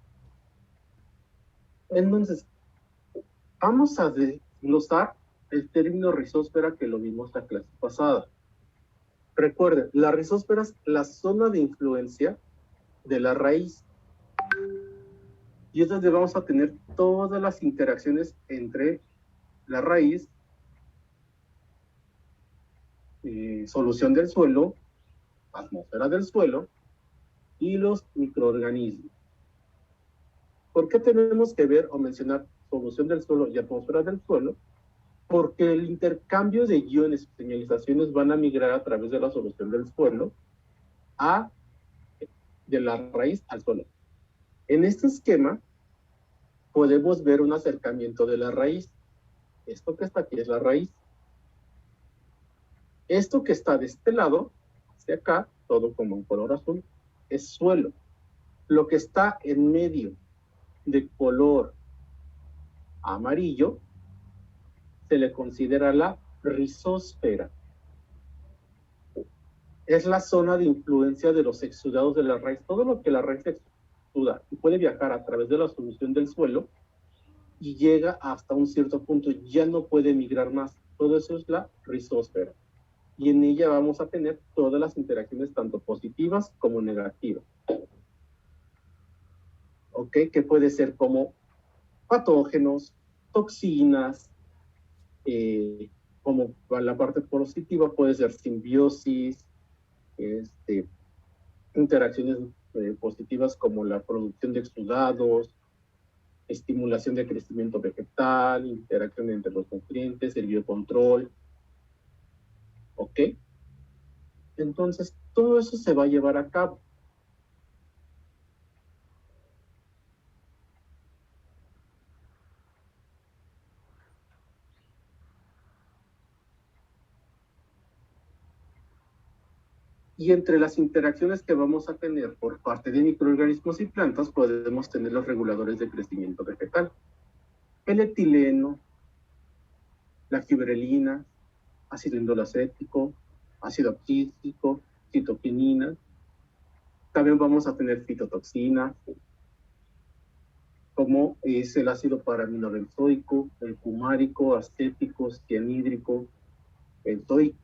Entonces, vamos a desglosar el término rizósfera que lo vimos la clase pasada. Recuerden, la rizósfera es la zona de influencia de la raíz. Y es donde vamos a tener todas las interacciones entre la raíz, solución del suelo, atmósfera del suelo y los microorganismos. ¿Por qué tenemos que ver o mencionar solución del suelo y atmósfera del suelo? Porque el intercambio de iones y señalizaciones van a migrar a través de la solución del suelo de la raíz al suelo. En este esquema podemos ver un acercamiento de la raíz. Esto que está aquí es la raíz. Esto que está de este lado, hacia acá, todo como en color azul, es suelo. Lo que está en medio de color amarillo se le considera la rizósfera. es la zona de influencia de los exudados de la raíz. Todo lo que la raíz exuda y puede viajar a través de la solución del suelo y llega hasta un cierto punto, ya no puede migrar más. Todo eso es la rizósfera. Y en ella vamos a tener todas las interacciones, tanto positivas como negativas. ¿Ok? Que puede ser como patógenos, toxinas, como la parte positiva puede ser simbiosis, interacciones positivas como la producción de exudados, estimulación de crecimiento vegetal, interacción entre los nutrientes, el biocontrol. ¿Ok? Entonces, todo eso se va a llevar a cabo. Y entre las interacciones que vamos a tener por parte de microorganismos y plantas, podemos tener los reguladores de crecimiento vegetal. El etileno, la fibrelina, ácido indolacético, ácido oxídico, citoquinina. También vamos a tener fitotoxinas, como es el ácido paraminobenzoico, el cumárico, acético, cianhídrico, benzoico.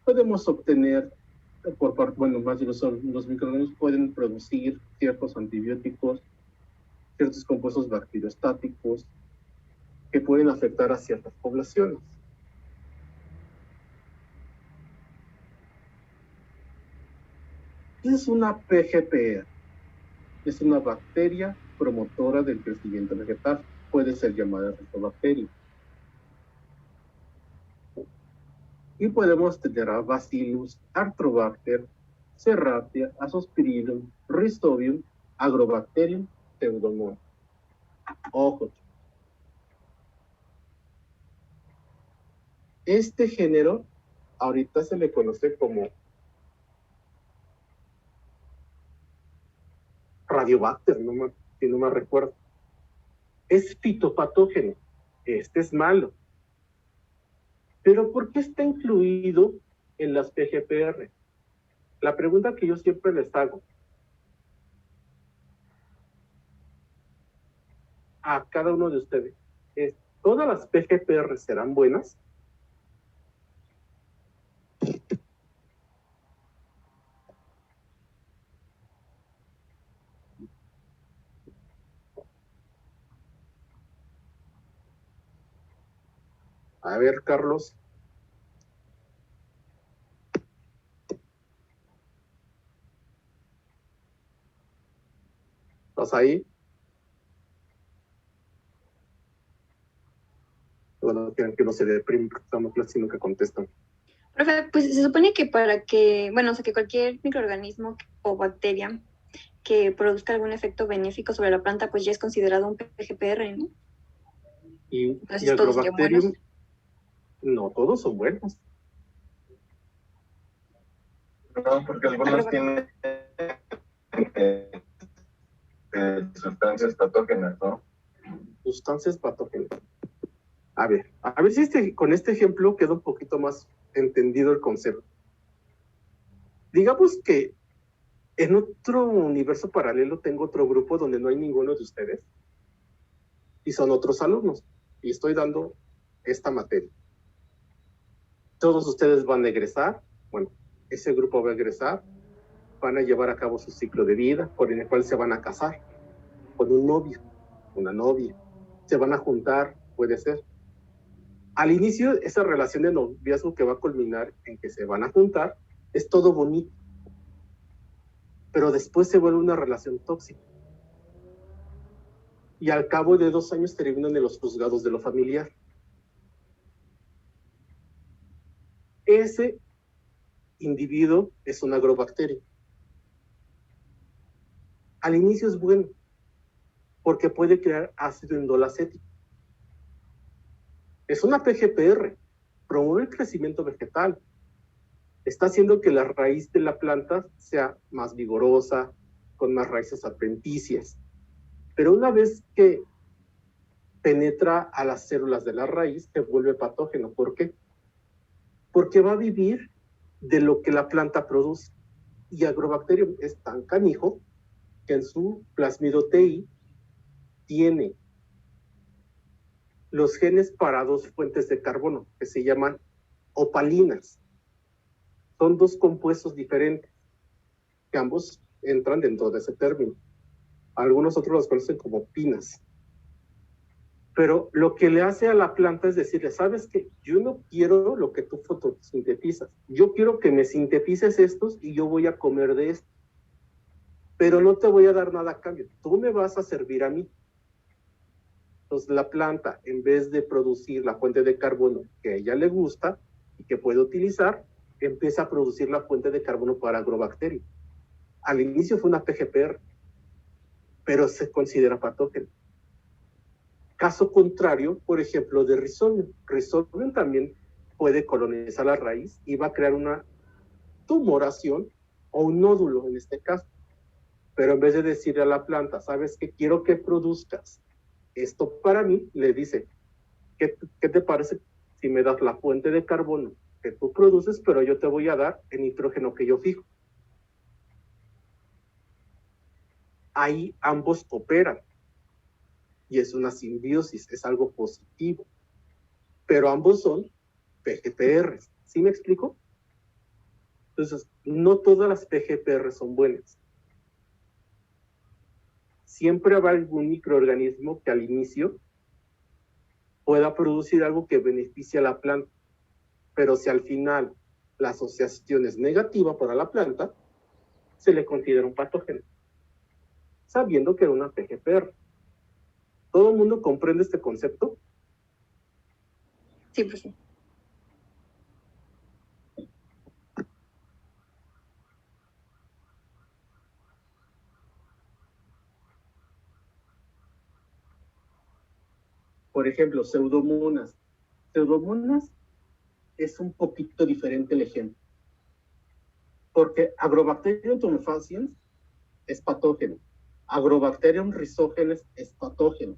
Podemos obtener, por parte, bueno, más de los microorganismos pueden producir ciertos antibióticos, ciertos compuestos bacteriostáticos que pueden afectar a ciertas poblaciones. ¿Qué es una PGPR? Es una bacteria promotora del crecimiento vegetal. Puede ser llamada rizobacteria. Y podemos tener a Bacillus, Arthrobacter, Serratia, Azospirillum, Rhizobium, Agrobacterium, Pseudomonas. Ojo. Este género ahorita se le conoce como Radiobacter, si no me recuerdo. Es fitopatógeno. Este es malo. Pero ¿por qué está incluido en las PGPR? La pregunta que yo siempre les hago a cada uno de ustedes es, ¿todas las PGPR serán buenas? A ver, Carlos. ¿Estás ahí? Bueno, quieren que no se deprimen porque estamos clases, sino que contestan. Profe, pues se supone que para que, bueno, o sea, que cualquier microorganismo o bacteria que produzca algún efecto benéfico sobre la planta, pues ya es considerado un PGPR, ¿no? Y Entonces, ¿todos serían buenos? No, todos son buenos. No, porque algunos tienen sustancias patógenas, ¿no? Sustancias patógenas. A ver si con este ejemplo queda un poquito más entendido el concepto. Digamos que en otro universo paralelo tengo otro grupo donde no hay ninguno de ustedes y son otros alumnos y estoy dando esta materia. Todos ustedes van a egresar, bueno, ese grupo va a egresar, van a llevar a cabo su ciclo de vida, por el cual se van a casar con un novio, una novia, se van a juntar, puede ser. Al inicio, esa relación de noviazgo que va a culminar en que se van a juntar, es todo bonito, pero después se vuelve una relación tóxica. Y al cabo de 2 años terminan en los juzgados de lo familiar. Ese individuo es un agrobacterio. Al inicio es bueno, porque puede crear ácido indolacético. Es una PGPR, promueve el crecimiento vegetal. Está haciendo que la raíz de la planta sea más vigorosa, con más raíces adventicias. Pero una vez que penetra a las células de la raíz, se vuelve patógeno. ¿Por qué? Porque va a vivir de lo que la planta produce. Y Agrobacterium es tan canijo que en su plasmido-TI tiene los genes para dos fuentes de carbono que se llaman opalinas. Son dos compuestos diferentes que ambos entran dentro de ese término. Algunos otros los conocen como pinas. Pero lo que le hace a la planta es decirle, ¿sabes qué? Yo no quiero lo que tú fotosintetizas. Yo quiero que me sintetices estos y yo voy a comer de esto. Pero no te voy a dar nada a cambio. Tú me vas a servir a mí. Entonces la planta, en vez de producir la fuente de carbono que a ella le gusta y que puede utilizar, empieza a producir la fuente de carbono para Agrobacterium. Al inicio fue una PGPR, pero se considera patógeno. Caso contrario, por ejemplo, de Rhizobium. Rhizobium también puede colonizar la raíz y va a crear una tumoración o un nódulo en este caso. Pero en vez de decirle a la planta, ¿sabes qué? Quiero que produzcas esto para mí, le dice, ¿qué te parece si me das la fuente de carbono que tú produces, pero yo te voy a dar el nitrógeno que yo fijo? Ahí ambos cooperan. Y es una simbiosis, es algo positivo. Pero ambos son PGPRs. ¿Sí me explico? Entonces, no todas las PGPRs son buenas. Siempre habrá algún microorganismo que al inicio pueda producir algo que beneficie a la planta. Pero si al final la asociación es negativa para la planta, se le considera un patógeno, sabiendo que era una PGPR. ¿Todo el mundo comprende este concepto? Sí, pues sí. Por ejemplo, pseudomonas. Pseudomonas es un poquito diferente el ejemplo. Porque Agrobacterium tumefaciens es patógeno. Agrobacterium rhizogenes es patógeno.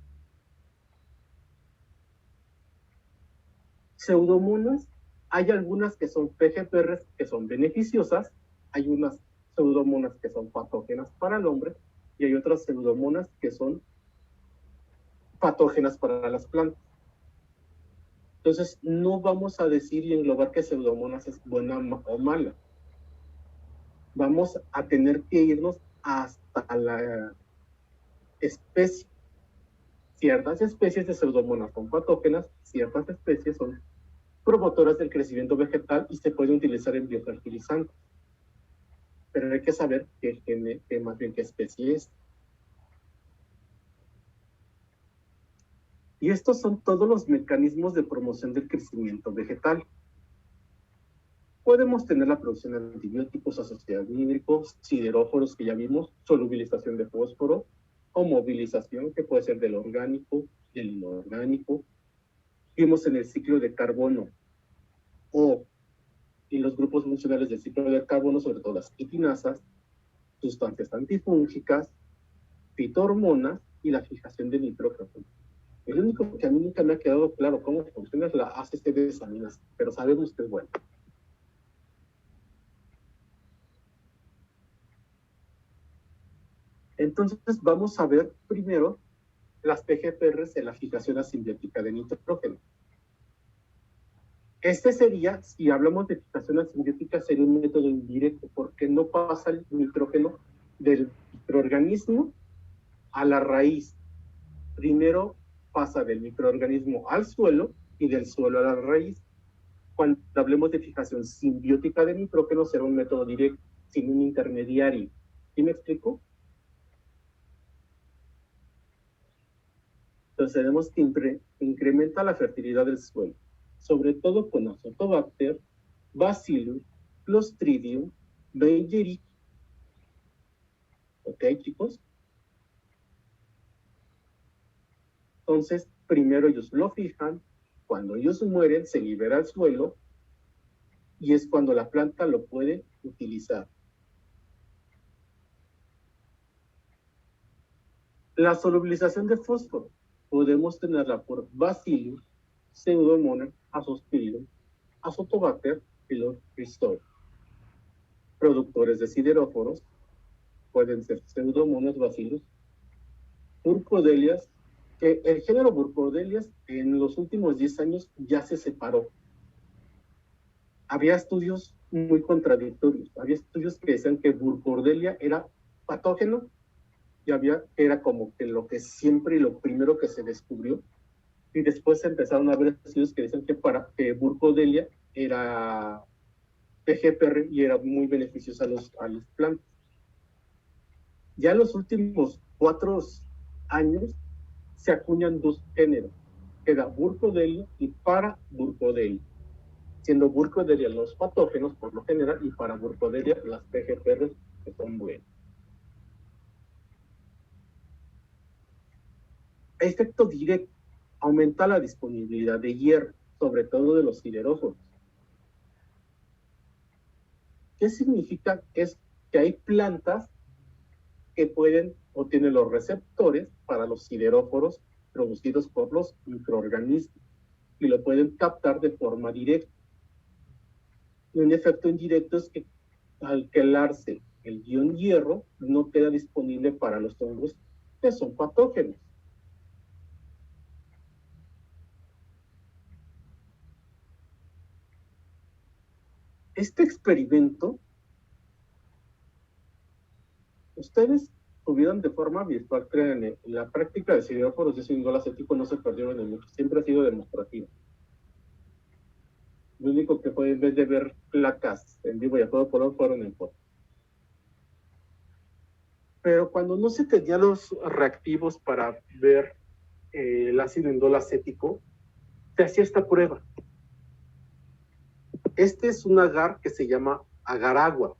Pseudomonas, hay algunas que son PGPRs que son beneficiosas, hay unas pseudomonas que son patógenas para el hombre y hay otras pseudomonas que son patógenas para las plantas. Entonces, no vamos a decir y englobar que pseudomonas es buena o mala. Vamos a tener que irnos hasta la especie. Ciertas especies de pseudomonas son patógenas, ciertas especies son promotoras del crecimiento vegetal y se pueden utilizar en biofertilizantes. Pero hay que saber más bien qué especie es. Y estos son todos los mecanismos de promoción del crecimiento vegetal. Podemos tener la producción de antibióticos, asociados hídricos, sideróforos que ya vimos, solubilización de fósforo o movilización que puede ser del orgánico, del inorgánico. Vimos en el ciclo de carbono o en los grupos funcionales del ciclo de carbono, sobre todo las quitinasas, sustancias antifúngicas, fitohormonas y la fijación de nitrógeno. El único que a mí nunca me ha quedado claro cómo funciona es la ACC desaminasa, pero sabemos que es bueno. Entonces vamos a ver primero las PGPRs en la fijación asimbiótica de nitrógeno. Este sería, si hablamos de fijación asimbiótica, sería un método indirecto, porque no pasa el nitrógeno del microorganismo a la raíz. Primero pasa del microorganismo al suelo y del suelo a la raíz. Cuando hablemos de fijación simbiótica de nitrógeno, será un método directo, sin un intermediario. ¿Sí me explico? Entonces tenemos que incrementa la fertilidad del suelo, sobre todo con Azotobacter, Bacillus, Clostridium, Beijerichia. ¿Ok, chicos? Entonces, primero ellos lo fijan, cuando ellos mueren se libera el suelo y es cuando la planta lo puede utilizar. La solubilización de fósforo. podemos tenerla por Bacillus, Pseudomonas, Azospirillum, Azotobacter y los Rhizobacter. Productores de sideróforos pueden ser Pseudomonas, Bacillus, Burkhodelias, que el género Burkhodelias en los últimos 10 años ya se separó. Había estudios muy contradictorios. Había estudios que decían que Burkholdelia era patógeno y era como que lo que siempre y lo primero que se descubrió. Y después se empezaron a ver estudios que decían que Burkholdelia era PGPR y era muy beneficiosa a las plantas. Ya en los últimos 4 años se acuñan 2 géneros, que era Burkholdelia y Paraburkholdelia, siendo Burkholdelia los patógenos por lo general y Paraburkholdelia las PGPR que son buenas. Efecto directo: aumenta la disponibilidad de hierro, sobre todo de los sideróforos. ¿Qué significa? Es que hay plantas que pueden o tienen los receptores para los sideróforos producidos por los microorganismos y lo pueden captar de forma directa. Y un efecto indirecto es que al quelarse el ion hierro no queda disponible para los hongos que son patógenos. Este experimento ustedes tuvieron de forma virtual, créanme, la práctica de sideróforos de indol acético no se perdieron en mucho, siempre ha sido demostrativo. Lo único que fue, en vez de ver placas en vivo y a todo color, fueron en foto. Pero cuando no se tenían los reactivos para ver el ácido indol acético, se hacía esta prueba. Este es un agar que se llama agar-agua.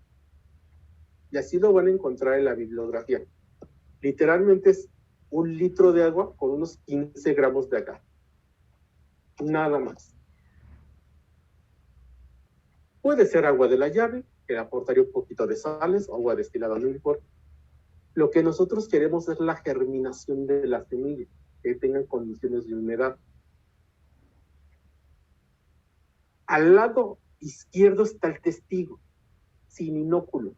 Y así lo van a encontrar en la bibliografía. Literalmente es 1 litro de agua con unos 15 gramos de agar. Nada más. Puede ser agua de la llave, que le aportaría un poquito de sales, agua destilada, no importa. Lo que nosotros queremos es la germinación de las semillas, que tengan condiciones de humedad. Al lado izquierdo está el testigo, sin inóculo.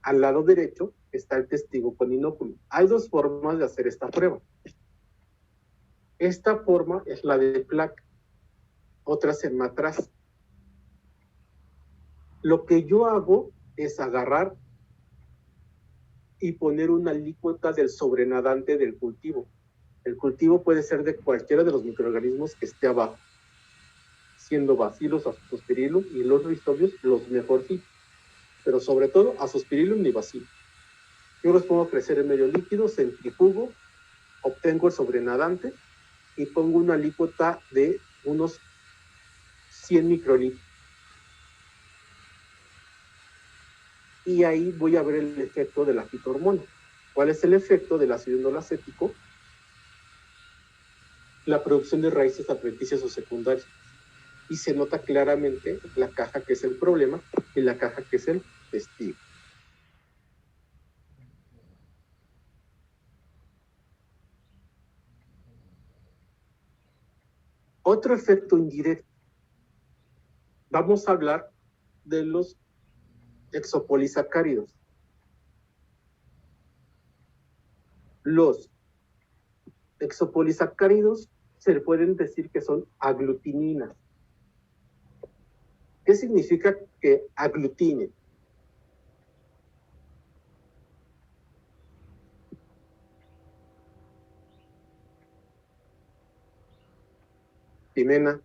Al lado derecho está el testigo con inóculo. Hay 2 formas de hacer esta prueba. Esta forma es la de placa, otra es en matraz. Lo que yo hago es agarrar y poner una alícuota del sobrenadante del cultivo. El cultivo puede ser de cualquiera de los microorganismos que esté abajo, siendo Bacillus, Azospirillum y los Rhizobius los mejorcitos, pero sobre todo Azospirillum y Bacillus. Yo los pongo a crecer en medio líquido, centrifugo, obtengo el sobrenadante y pongo una alícuota de unos 100 microlitros. Y ahí voy a ver el efecto de la fitohormona. ¿Cuál es el efecto del ácido indol acético? La producción de raíces adventicias o secundarias. Y se nota claramente la caja que es el problema y la caja que es el testigo. Otro efecto indirecto. Vamos a hablar de los exopolisacáridos. Los exopolisacáridos se pueden decir que son aglutininas. ¿Qué significa que aglutinen? Jimena.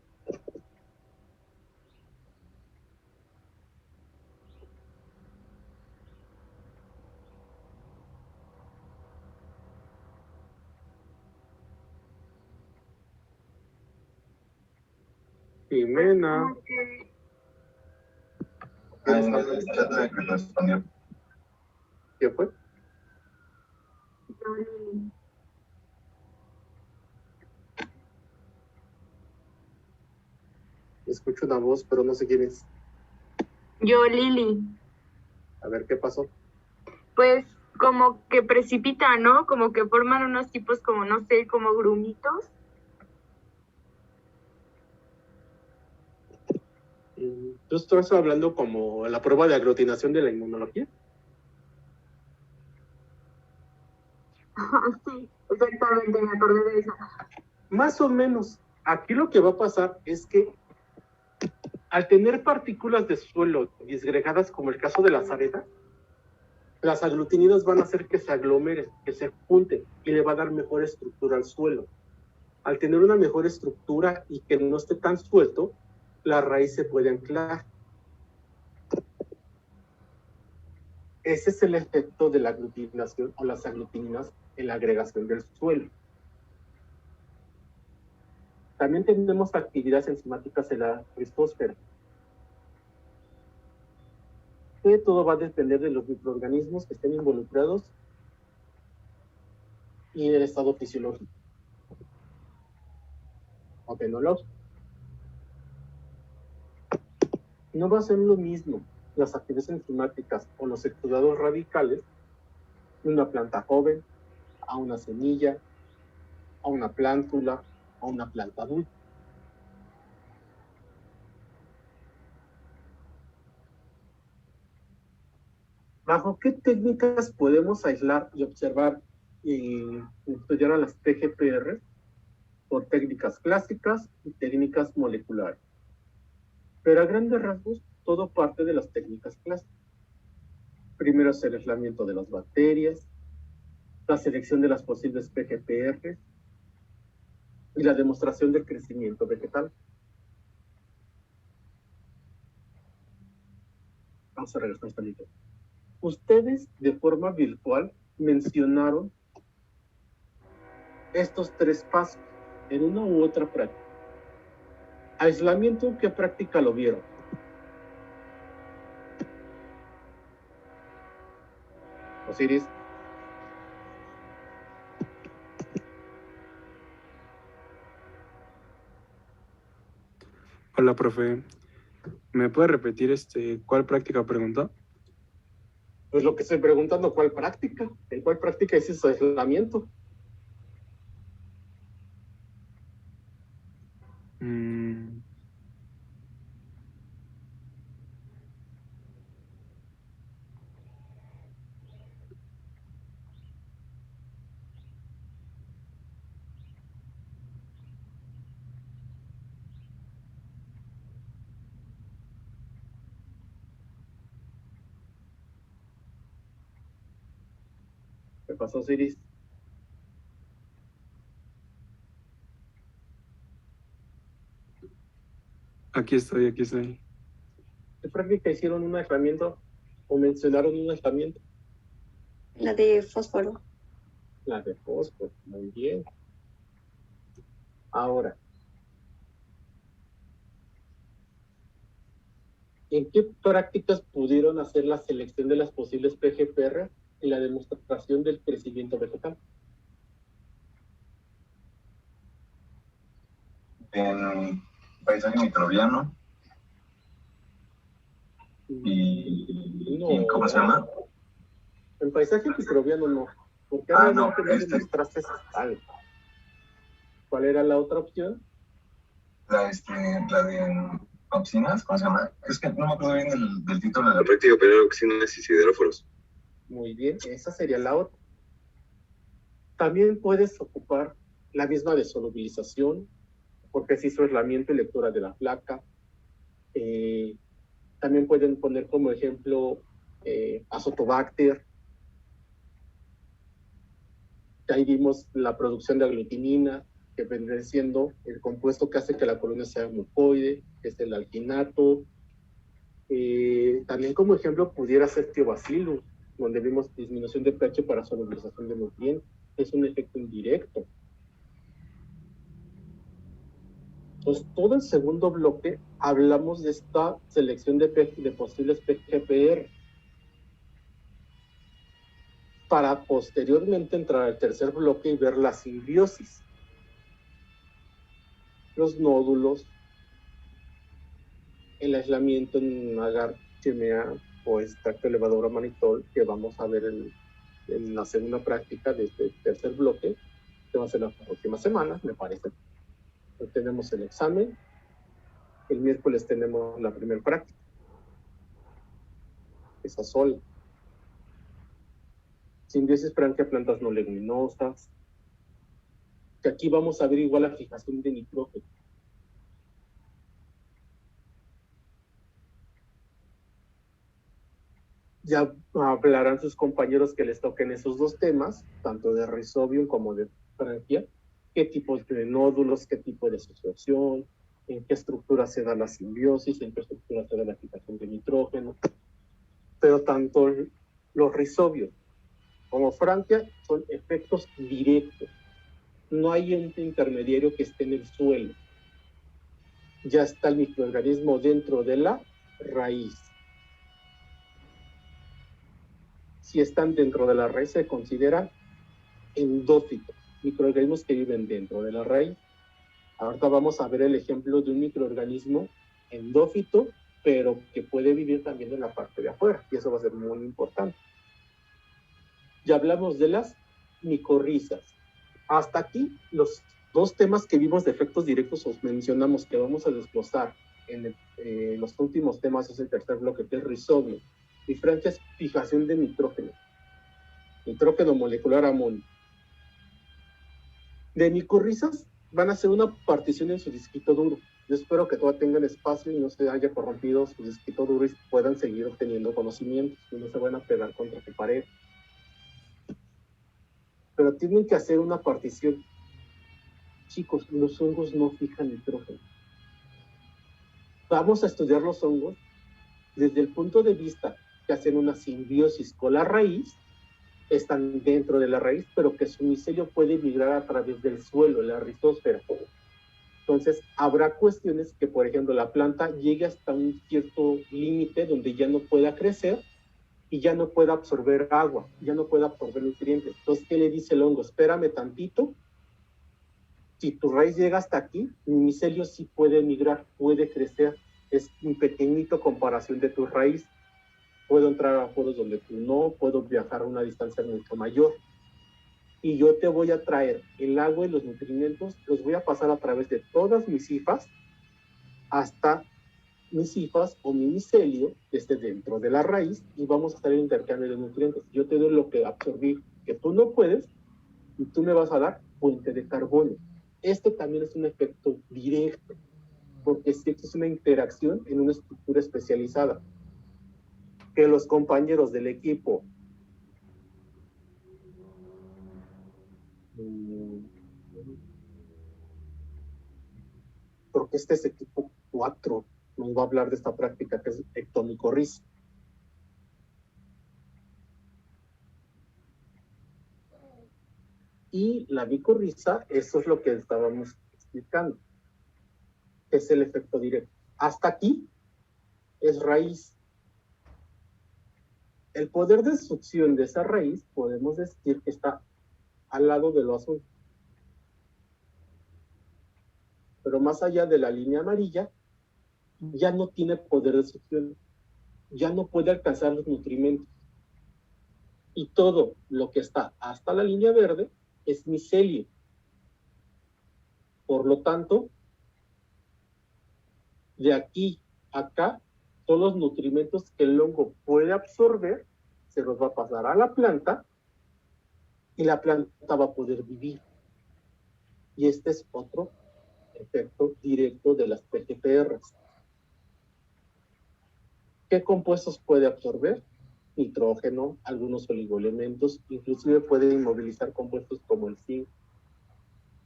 Jimena. ¿Qué fue? Escucho una voz, pero no sé quién es. Yo, Lili. A ver, ¿qué pasó? Pues como que precipitan, ¿no? Como que forman unos tipos como, no sé, como grumitos. ¿Tú estás hablando como la prueba de aglutinación de la inmunología? Sí, exactamente, me acordé de eso. Más o menos. Aquí lo que va a pasar es que al tener partículas de suelo disgregadas, como el caso de las arenas, las aglutinidas van a hacer que se aglomeren, que se junten, y le va a dar mejor estructura al suelo. Al tener una mejor estructura y que no esté tan suelto, la raíz se puede anclar. Ese es el efecto de la aglutinación o las aglutininas en la agregación del suelo. También tenemos actividades enzimáticas en la rizósfera. Que todo va a depender de los microorganismos que estén involucrados y del estado fisiológico o tecnológico. No va a ser lo mismo las actividades enzimáticas o los exudados radicales de una planta joven a una semilla, a una plántula, a una planta adulta. ¿Bajo qué técnicas podemos aislar y observar y estudiar a las PGPR? Por técnicas clásicas y técnicas moleculares. Pero a grandes rasgos, todo parte de las técnicas clásicas. Primero es el aislamiento de las bacterias, la selección de las posibles PGPR y la demostración del crecimiento vegetal. Vamos a regresar a esta. Ustedes, de forma virtual, mencionaron estos 3 pasos en una u otra práctica. Aislamiento, ¿qué práctica lo vieron? Osiris. Hola, profe. ¿Me puede repetir cuál práctica preguntó? Pues lo que estoy preguntando, ¿cuál práctica? ¿En cuál práctica es ese aislamiento? ¿Qué pasó, Osiris? Aquí estoy. ¿Qué práctica hicieron un aislamiento o mencionaron un aislamiento? La de fósforo. La de fósforo, muy bien. Ahora, ¿en qué prácticas pudieron hacer la selección de las posibles PGPR y la demostración del crecimiento vegetal? En paisaje microbiano. ¿Y cómo se llama? En paisaje microbiano no, porque no, no demostraste algo. ¿Cuál era la otra opción? La de auxinas, ¿cómo se llama? Es que no me acuerdo bien del título de la práctica, pero era auxinas y sideróforos. Muy bien, esa sería la otra. También puedes ocupar la misma de solubilización, porque se hizo aislamiento y lectura de la placa. También pueden poner como ejemplo Azotobacter. Ahí vimos la producción de aglutinina, que vendría siendo el compuesto que hace que la colonia sea mucoide, que es el alginato. También como ejemplo pudiera ser Thiobacillus, donde vimos disminución de pH para solubilización de nutrientes. Es un efecto indirecto. Entonces, todo el segundo bloque hablamos de esta selección de posibles PGPR para posteriormente entrar al tercer bloque y ver la simbiosis. Los nódulos, el aislamiento en agar, chimea o extracto elevador a manitol, que vamos a ver en la segunda práctica de este tercer bloque, que va a ser la próxima semana, me parece. Entonces, tenemos el examen, el miércoles tenemos la primera práctica, esa sola. Simbiosis franquia, plantas no leguminosas, que aquí vamos a ver igual la fijación de nitrógeno. Ya hablarán sus compañeros que les toquen esos dos temas, tanto de Rhizobium como de franquia, qué tipos de nódulos, qué tipo de asociación, en qué estructura se da la simbiosis, en qué estructura se da la fijación de nitrógeno. Pero tanto los Rhizobium como franquia son efectos directos. No hay ente intermediario que esté en el suelo. Ya está el microorganismo dentro de la raíz. Si están dentro de la raíz, se consideran endófitos, microorganismos que viven dentro de la raíz. Ahorita vamos a ver el ejemplo de un microorganismo endófito, pero que puede vivir también en la parte de afuera, y eso va a ser muy importante. Ya hablamos de las micorrizas. Hasta aquí, los dos temas que vimos de efectos directos os mencionamos que vamos a desglosar en los últimos temas, es el tercer bloque, que es Rhizobium. Diferentes fijación de nitrógeno molecular amonio. De micorrizas van a hacer una partición en su disquito duro. Yo espero que todavía tengan espacio y no se haya corrompido su disquito duro y puedan seguir obteniendo conocimientos y no se van a pegar contra su pared. Pero tienen que hacer una partición. Chicos, los hongos no fijan nitrógeno. Vamos a estudiar los hongos desde el punto de vista que hacen una simbiosis con la raíz, están dentro de la raíz, pero que su micelio puede migrar a través del suelo, la rizósfera. Entonces, habrá cuestiones que, por ejemplo, la planta llegue hasta un cierto límite donde ya no pueda crecer y ya no pueda absorber agua, ya no pueda absorber nutrientes. Entonces, ¿qué le dice el hongo? Espérame tantito. Si tu raíz llega hasta aquí, mi micelio sí puede migrar, puede crecer. Es un pequeñito comparación de tu raíz. Puedo entrar a foros donde tú no, puedo viajar a una distancia mucho mayor. Y yo te voy a traer el agua y los nutrimentos, los voy a pasar a través de todas mis hifas, hasta mis hifas o mi micelio, que esté dentro de la raíz, y vamos a hacer el intercambio de nutrientes. Yo te doy lo que absorbí, que tú no puedes, y tú me vas a dar fuente de carbono. Este también es un efecto directo, porque sí es una interacción en una estructura especializada. Que los compañeros del equipo creo que este es equipo 4, nos va a hablar de esta práctica que es ectomicorriza. Y la micorriza, eso es lo que estábamos explicando, es el efecto directo. Hasta aquí es raíz. El poder de succión de esa raíz, podemos decir que está al lado de lo azul. Pero más allá de la línea amarilla, ya no tiene poder de succión. Ya no puede alcanzar los nutrimentos. Y todo lo que está hasta la línea verde es micelio. Por lo tanto, de aquí a acá, todos los nutrimentos que el hongo puede absorber, se los va a pasar a la planta y la planta va a poder vivir. Y este es otro efecto directo de las PGPRs. ¿Qué compuestos puede absorber? Nitrógeno, algunos oligoelementos, inclusive puede inmovilizar compuestos como el zinc,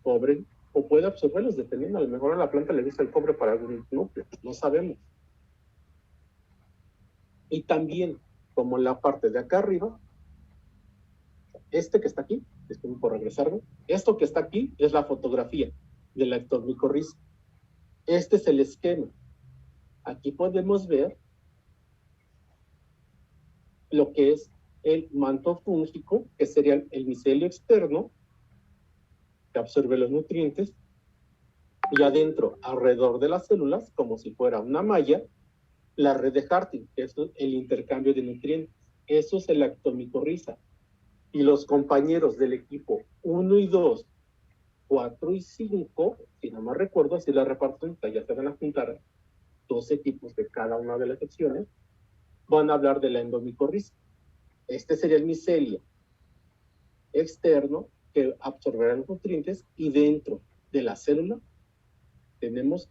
cobre, o puede absorberlos dependiendo, a lo mejor a la planta le gusta el cobre para algún núcleo, no sabemos. Y también, como en la parte de acá arriba, este que está aquí, estoy por regresarme, esto que está aquí es la fotografía de la ectomicorriza. Este es el esquema. Aquí podemos ver lo que es el manto fúngico, que sería el micelio externo, que absorbe los nutrientes, y adentro, alrededor de las células, como si fuera una malla, la red de Harting, que es el intercambio de nutrientes. Eso es la ectomicorriza. Y los compañeros del equipo 1 y 2, 4 y 5, si no me recuerdo, así la reparten, ya se van a juntar 2 equipos de cada una de las secciones, van a hablar de la endomicorriza. Este sería el micelio externo que absorberá los nutrientes, y dentro de la célula tenemos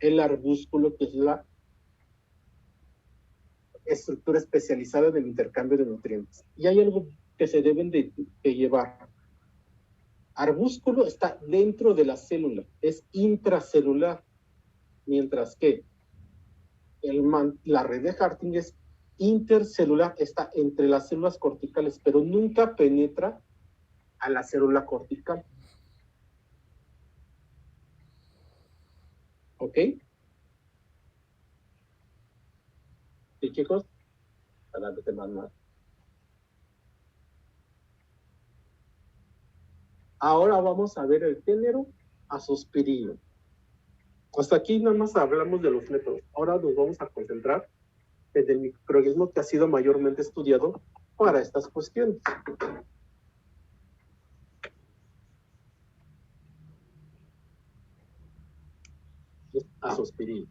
el arbúsculo, que es la estructura especializada del intercambio de nutrientes. Y hay algo que se deben de llevar. Arbúsculo está dentro de la célula, es intracelular, mientras que la red de Harting es intercelular, está entre las células corticales, pero nunca penetra a la célula cortical. ¿Ok? ¿Sí, chicos? Adelante, más. Ahora vamos a ver el género Azospirillum. Hasta aquí nada más hablamos de los métodos. Ahora nos vamos a concentrar en el microorganismo que ha sido mayormente estudiado para estas cuestiones. Azospirillum.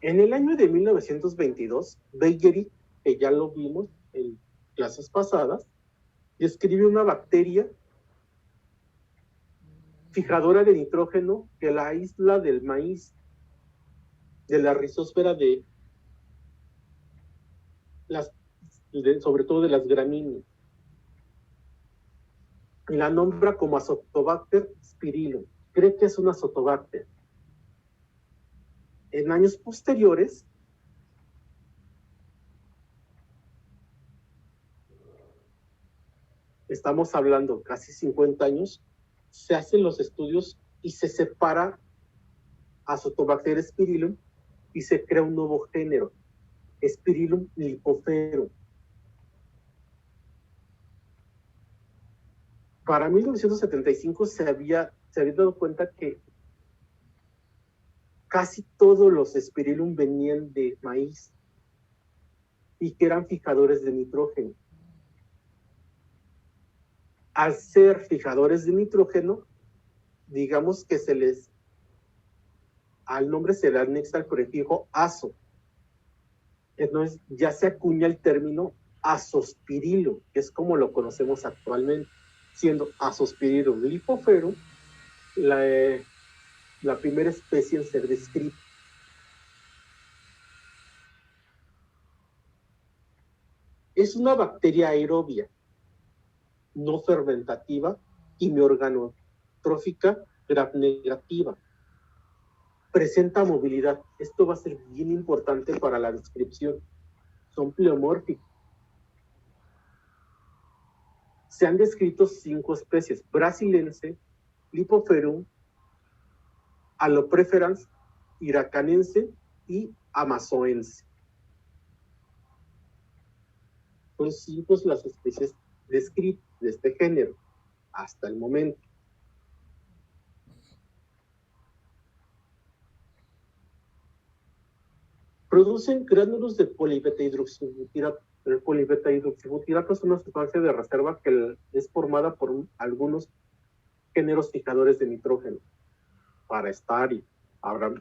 En el año de 1922, Weigeri, que ya lo vimos en clases pasadas, describió una bacteria fijadora de nitrógeno que la aísla del maíz, de la rizósfera sobre todo de las gramíneas. Y la nombra como Azotobacter spirillum. Cree que es una Azotobacter. En años posteriores, estamos hablando casi 50 años, se hacen los estudios y se separa Azotobacter spirillum y se crea un nuevo género, Spirillum lipoferum. Para 1975 se había dado cuenta que casi todos los Spirillum venían de maíz y que eran fijadores de nitrógeno. Al ser fijadores de nitrógeno, digamos que al nombre se le anexa el prefijo azo. Entonces ya se acuña el término Azospirillum, que es como lo conocemos actualmente, siendo Azospirillum lipoferum la primera especie en ser descrita. Es una bacteria aerobia, no fermentativa y organotrófica gram negativa. Presenta movilidad. Esto va a ser bien importante para la descripción. Son pleomórficos. Se han descrito 5 especies: brasilense, lipoferum, alopreferans, iracanense y amazoense. Son 5 las especies descritas de este género hasta el momento. Producen gránulos de polibeta-hidroxibutirato. El polibeta-hidroxibutirato es una sustancia de reserva que es formada por algunos géneros fijadores de nitrógeno. Para estario, habrá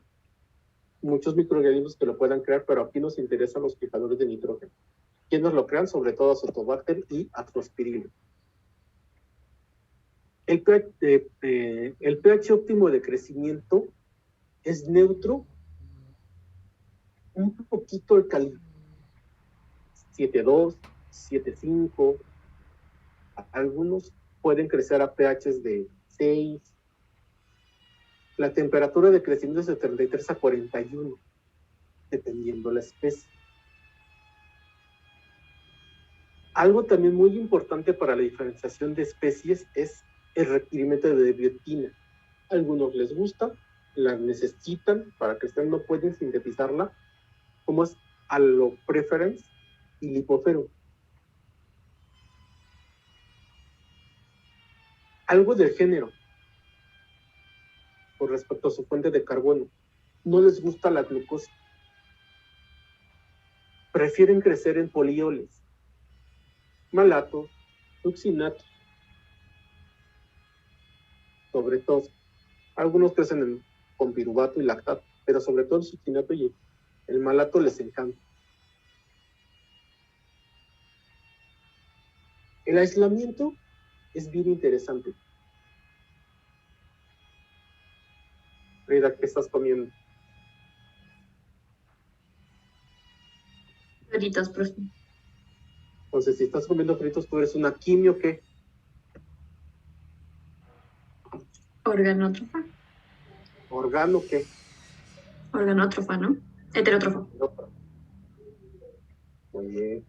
muchos microorganismos que lo puedan crear, pero aquí nos interesan los fijadores de nitrógeno. ¿Quiénes lo crean? Sobre todo Azotobacter y Azospirillum. El pH óptimo de crecimiento es neutro, un poquito alcalino, 7.2, 7.5, algunos pueden crecer a pHs de 6. La temperatura de crecimiento es de 33 a 41, dependiendo la especie. Algo también muy importante para la diferenciación de especies es el requerimiento de biotina. A algunos les gusta, la necesitan para crecer, no pueden sintetizarla, como es alopreferens y lipoferum. Algo del género con respecto a su fuente de carbono: no les gusta la glucosa. prefieren crecer en polioles, malato, succinato, sobre todo. Algunos crecen con piruvato y lactato, pero sobre todo el succinato y el malato les encanta. El aislamiento es bien interesante. Frida, ¿qué estás comiendo? Fritos, profe. Entonces, si estás comiendo fritos, ¿tú eres una quimio qué? Organótrofa. ¿Organo qué? Organótrofa, ¿no? Heterótrofa. Muy bien.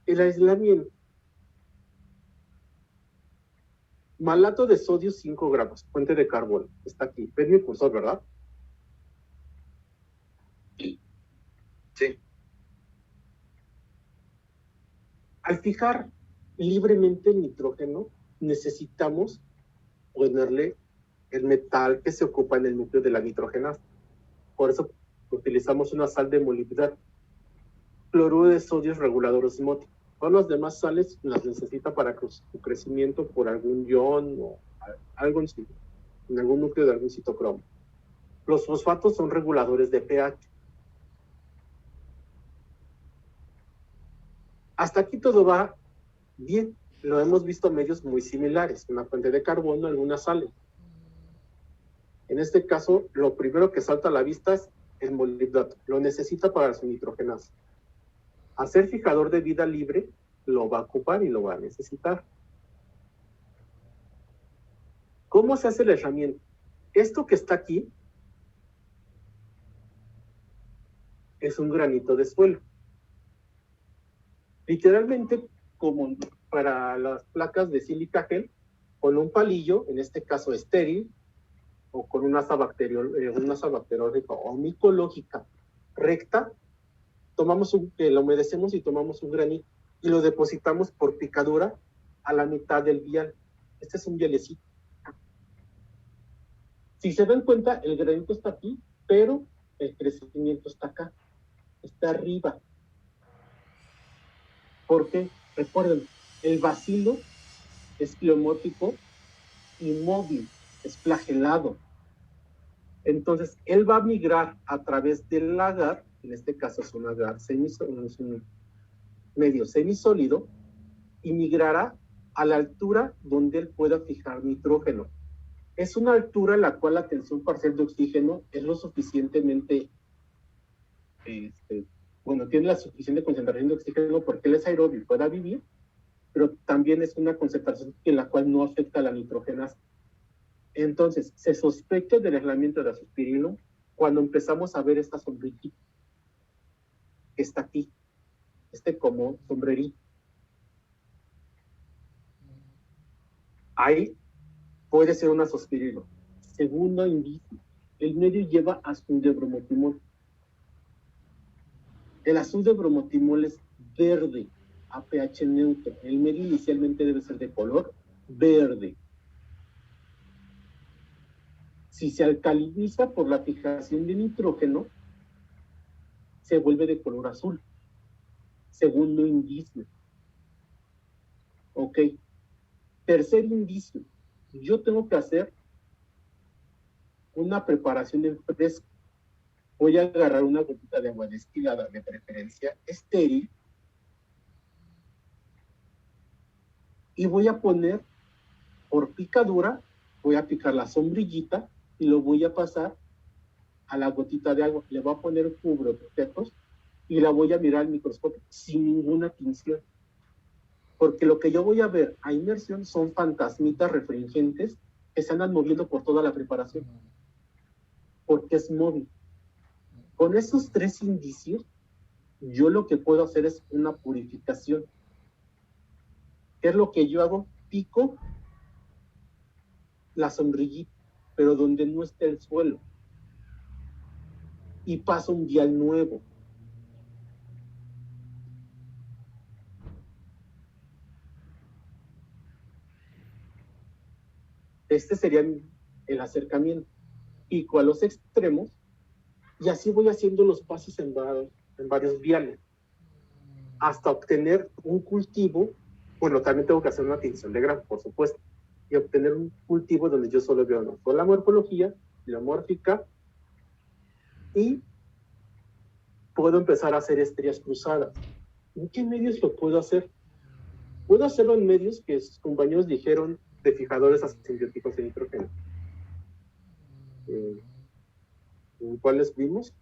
El aislamiento. Malato de sodio 5 gramos, fuente de carbono. Está aquí. ¿Ves mi cursor, verdad? Sí. Al fijar libremente el nitrógeno, necesitamos ponerle el metal que se ocupa en el núcleo de la nitrogenasa. Por eso utilizamos una sal de molibdato. Cloruro de sodio es regulador osmótico. Todas las demás sales las necesita para su crecimiento por algún ion o algo en algún núcleo de algún citocromo. Los fosfatos son reguladores de pH. Hasta aquí todo va bien. Lo hemos visto medios muy similares. Una fuente de carbono, algunas sales. En este caso, lo primero que salta a la vista es el molibdato. Lo necesita para su nitrogenasa. A ser fijador de vida libre, lo va a ocupar y lo va a necesitar. ¿Cómo se hace el aislamiento? Esto que está aquí es un granito de suelo. Literalmente, como para las placas de sílica gel, con un palillo, en este caso estéril, o con una asa bacteriológica o micológica recta, lo humedecemos y tomamos un granito y lo depositamos por picadura a la mitad del vial. Este es un vialecito. Si se dan cuenta, el granito está aquí, pero el crecimiento está acá, está arriba. Porque, recuerden, el bacilo es pleomórfico y móvil, es flagelado. Entonces, él va a migrar a través del agar, en este caso es un agar es un medio semisólido, y migrará a la altura donde él pueda fijar nitrógeno. Es una altura en la cual la tensión parcial de oxígeno es lo suficientemente, tiene la suficiente concentración de oxígeno porque él es aerobio y pueda vivir, pero también es una concentración en la cual no afecta a la nitrogenasa. Entonces, se sospecha del aislamiento de azospirilo cuando empezamos a ver esta sombrillita que está aquí, como sombrerito. Ahí puede ser un azospirilo. Segundo indicio, el medio lleva azul de bromotimol. El azul de bromotimol es verde, a pH neutro. El medio inicialmente debe ser de color verde. Si se alcaliniza por la fijación de nitrógeno, se vuelve de color azul. Segundo indicio. Ok. Tercer indicio. Yo tengo que hacer una preparación en fresco. Voy a agarrar una gotita de agua destilada, de preferencia estéril, y voy a poner por picadura, voy a picar la sombrillita y lo voy a pasar a la gotita de agua. Le voy a poner cubreobjetos y la voy a mirar al microscopio sin ninguna tinción. Porque lo que yo voy a ver a inmersión son fantasmitas refringentes que se andan moviendo por toda la preparación. Porque es móvil. Con esos tres indicios, yo lo que puedo hacer es una purificación. ¿Qué es lo que yo hago? Pico la sombrillita, pero donde no esté el suelo. Y paso un vial nuevo. Este sería el acercamiento. pico a los extremos, y así voy haciendo los pasos en varios viales, hasta obtener un cultivo. Bueno, también tengo que hacer una tinción de grano, por supuesto, y obtener un cultivo donde yo solo veo una sola morfología, biomórfica, y puedo empezar a hacer estrías cruzadas. ¿En qué medios lo puedo hacer? Puedo hacerlo en medios que sus compañeros dijeron de fijadores asimbióticos de nitrógeno. ¿En cuáles vimos?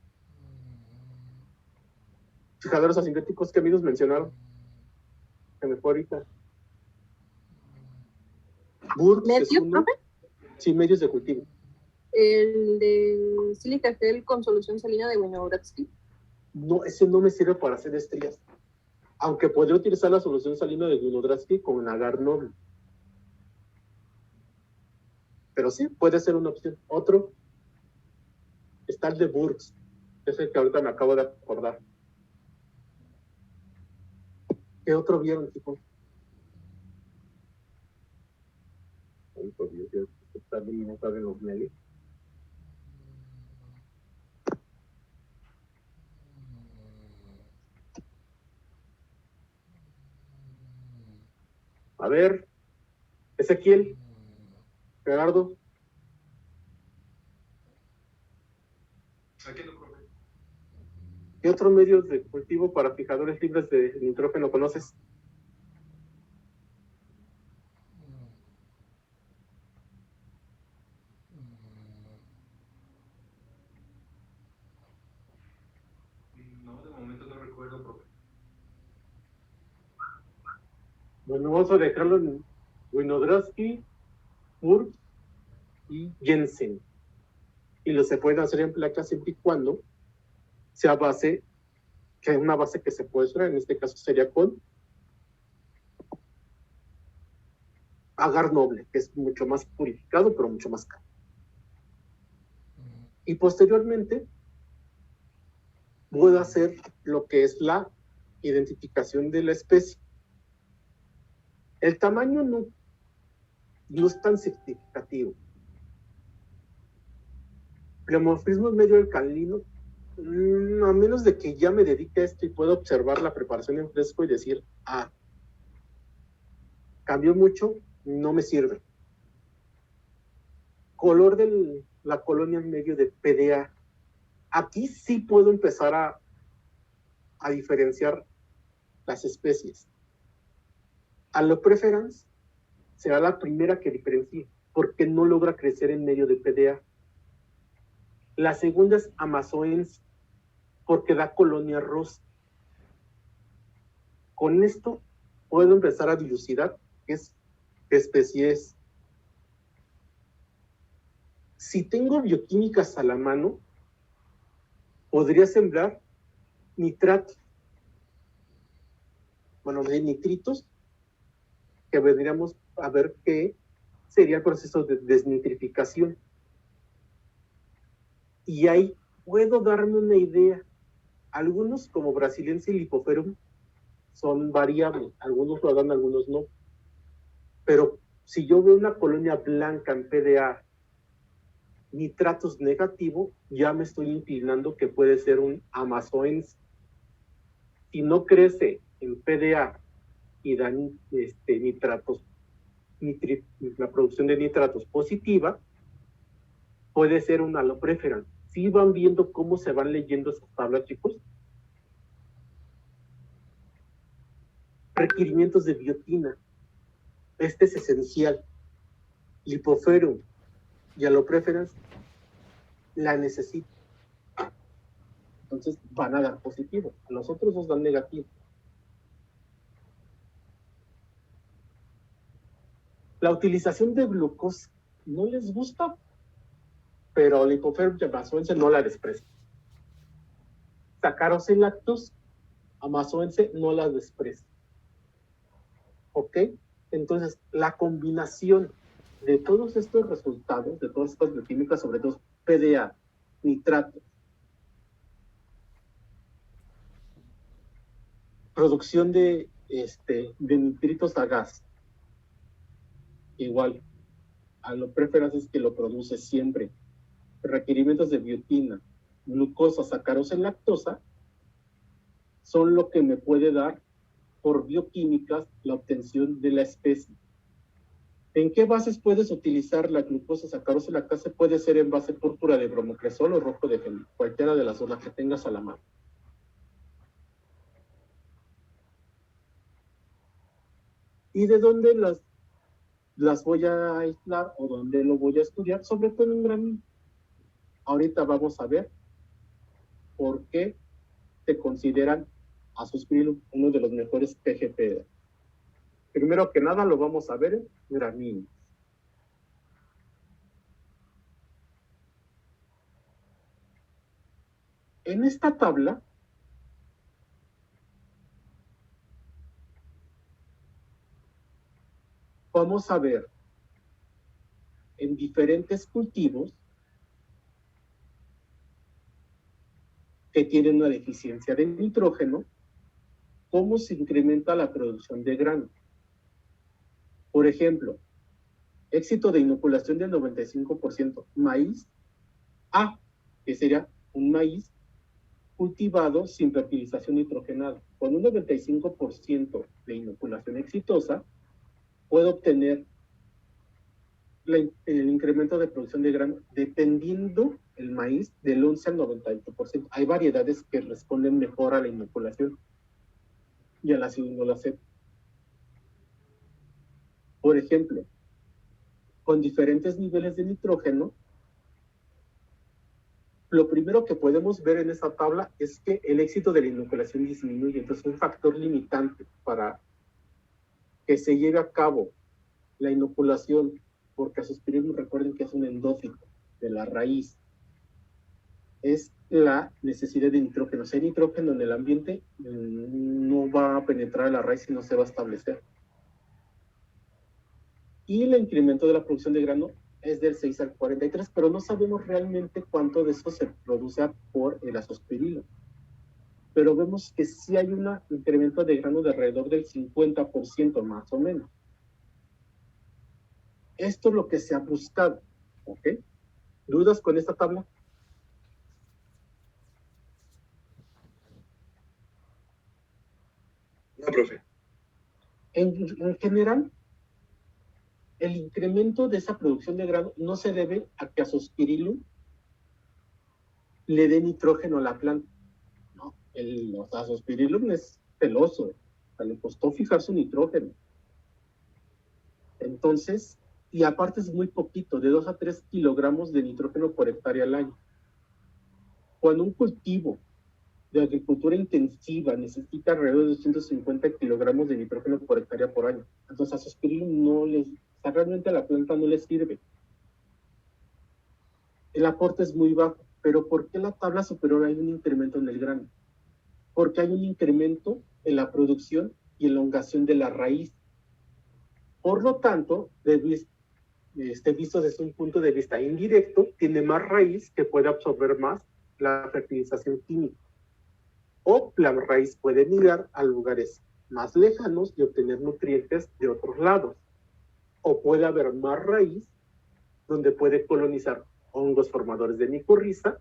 Fijadores asimbióticos, ¿qué medios mencionaron? Que me fue ahorita. Burks es ¿Medios, uno. profe? Sí, medios de cultivo. El de sílica gel con solución salina de Winogradsky. No, ese no me sirve para hacer estrías. Aunque podría utilizar la solución salina de Winogradsky con agar noble. Pero sí, puede ser una opción. Otro está el de Burks. Es el que ahorita me acabo de acordar. ¿Qué otro vieron, chicos? Ay, por Dios, también no saben los medios. A ver, Ezequiel, Gerardo. ¿Qué otros medios de cultivo para fijadores libres de nitrógeno conoces? No, de momento no recuerdo, profe. Bueno, vamos a dejarlo en Winogradsky, Burks y Jensen. Y lo se pueden hacer en placas siempre y cuando sea base, que es una base que se puede usar, en este caso sería con agar noble, que es mucho más purificado, pero mucho más caro. Y posteriormente puedo hacer lo que es la identificación de la especie. El tamaño no es tan significativo. Pleomorfismo medio alcalino, a menos de que ya me dedique a esto y pueda observar la preparación en fresco y decir, cambió mucho, no me sirve. Color de la colonia en medio de PDA. Aquí sí puedo empezar a diferenciar las especies. Allopreferens será la primera que diferencie, porque no logra crecer en medio de PDA. La segunda es Amazoense, porque da colonia rosa. Con esto puedo empezar a dilucidar qué especie es. Si tengo bioquímicas a la mano, podría sembrar nitratos. Bueno, de nitritos, que vendríamos a ver qué sería el proceso de desnitrificación. Y ahí puedo darme una idea. Algunos, como Brasiliensis y Lipoferum, son variables. Algunos lo dan, algunos no. Pero si yo veo una colonia blanca en PDA, nitratos negativo, ya me estoy inclinando que puede ser un Amazoense. Si no crece en PDA y dan nitratos, la producción de nitratos positiva, puede ser un Allopreferens. ¿Sí van viendo cómo se van leyendo esas tablas, chicos? Requerimientos de biotina. Este es esencial. Lipoferum y Allopreferens la necesito. Entonces van a dar positivo. Los otros dos dan negativo. La utilización de glucosa no les gusta, pero Lipoferum y Amazoense no la desprecia. Saccharosylactos, Amazoense no la desprecia. ¿Ok? Entonces, la combinación de todos estos resultados, de todas estas bioquímicas, sobre todo PDA, nitrato, producción de nitritos a gas, igual, Allopreferens es que lo produce siempre. requerimientos de biotina, glucosa, sacarosa y lactosa son lo que me puede dar por bioquímicas la obtención de la especie. ¿En qué bases puedes utilizar la glucosa, sacarosa y lactosa? Puede ser en base púrpura de bromocresol o rojo de fenil, cualquiera de las dos, las que tengas a la mano. ¿Y de dónde las voy a aislar o dónde lo voy a estudiar? Sobre todo en gramínea. Ahorita vamos a ver por qué se consideran Azospirillum uno de los mejores PGP. Primero que nada lo vamos a ver en gramíneas. En esta tabla vamos a ver en diferentes cultivos que tienen una deficiencia de nitrógeno, cómo se incrementa la producción de grano. Por ejemplo, éxito de inoculación del 95%, maíz A, que sería un maíz cultivado sin fertilización nitrogenada. Con un 95% de inoculación exitosa, puedo obtener el incremento de producción de grano dependiendo el maíz del 11 al 98%. Hay variedades que responden mejor a la inoculación y a la C. Por ejemplo, con diferentes niveles de nitrógeno, lo primero que podemos ver en esta tabla es que el éxito de la inoculación disminuye. Entonces, un factor limitante para que se lleve a cabo la inoculación, porque Azospirillum, recuerden que es un endófito de la raíz, es la necesidad de nitrógeno. Si hay nitrógeno en el ambiente, no va a penetrar a la raíz y no se va a establecer. Y el incremento de la producción de grano es del 6 al 43, pero no sabemos realmente cuánto de eso se produce por el Azospirillum. Pero vemos que sí hay un incremento de grano de alrededor del 50% más o menos. Esto es lo que se ha buscado, ¿ok? ¿Dudas con esta tabla? No, profe. En general, el incremento de esa producción de grano no se debe a que Azospirillum le dé nitrógeno a la planta. No, el Azospirillum es celoso, le costó fijar su nitrógeno. Entonces, y aparte es muy poquito, de 2 a 3 kilogramos de nitrógeno por hectárea al año. Cuando un cultivo de agricultura intensiva necesita alrededor de 250 kilogramos de nitrógeno por hectárea por año, entonces Azospirillum no les, realmente a la planta no les sirve. El aporte es muy bajo, pero ¿por qué en la tabla superior hay un incremento en el grano? Porque hay un incremento en la producción y elongación de la raíz. Por lo tanto, visto desde un punto de vista indirecto, tiene más raíz que puede absorber más la fertilización química. O la raíz puede migrar a lugares más lejanos y obtener nutrientes de otros lados. O puede haber más raíz donde puede colonizar hongos formadores de micorriza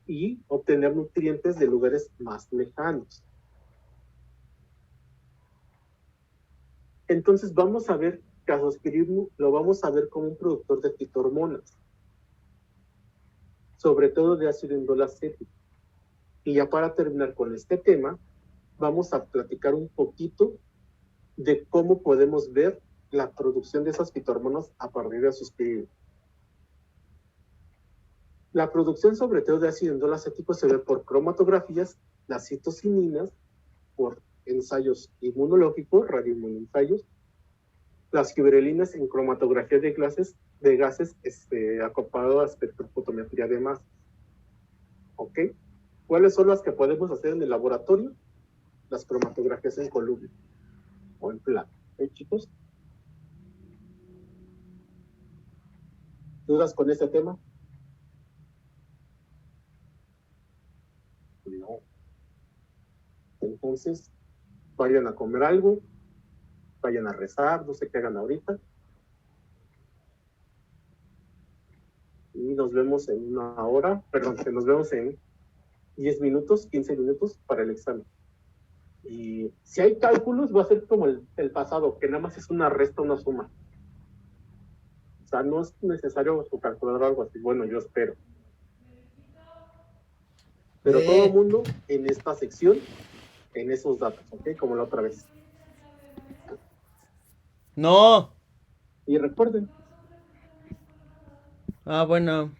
y obtener nutrientes de lugares más lejanos. Entonces vamos a ver que Azospirillum lo vamos a ver como un productor de fitohormonas, sobre todo de ácido indolacético. Y ya para terminar con este tema, vamos a platicar un poquito de cómo podemos ver la producción de esas fitohormonas a partir de Azospirillum. La producción sobre todo de ácido indolacético se ve por cromatografías, las citocininas, por ensayos inmunológicos, radioinmunoensayos, las giberelinas en cromatografía de gases acoplado a espectrofotometría de masas. ¿Ok? ¿Cuáles son las que podemos hacer en el laboratorio? Las cromatografías en columna o en placa. ¿Ok, chicos? ¿Dudas con este tema? No. Entonces, vayan a comer algo, vayan a rezar, no sé qué hagan ahorita. Y nos vemos. vemos en una hora, perdón, que nos vemos en 10 minutos, 15 minutos para el examen. Y si hay cálculos, va a ser como el pasado, que nada más es una resta, una suma. O sea, no es necesario calcular algo así. Bueno, yo espero. Pero todo el mundo en esta sección, en esos datos, ¿ok? Como la otra vez. No. Y recuerden. Ah, bueno.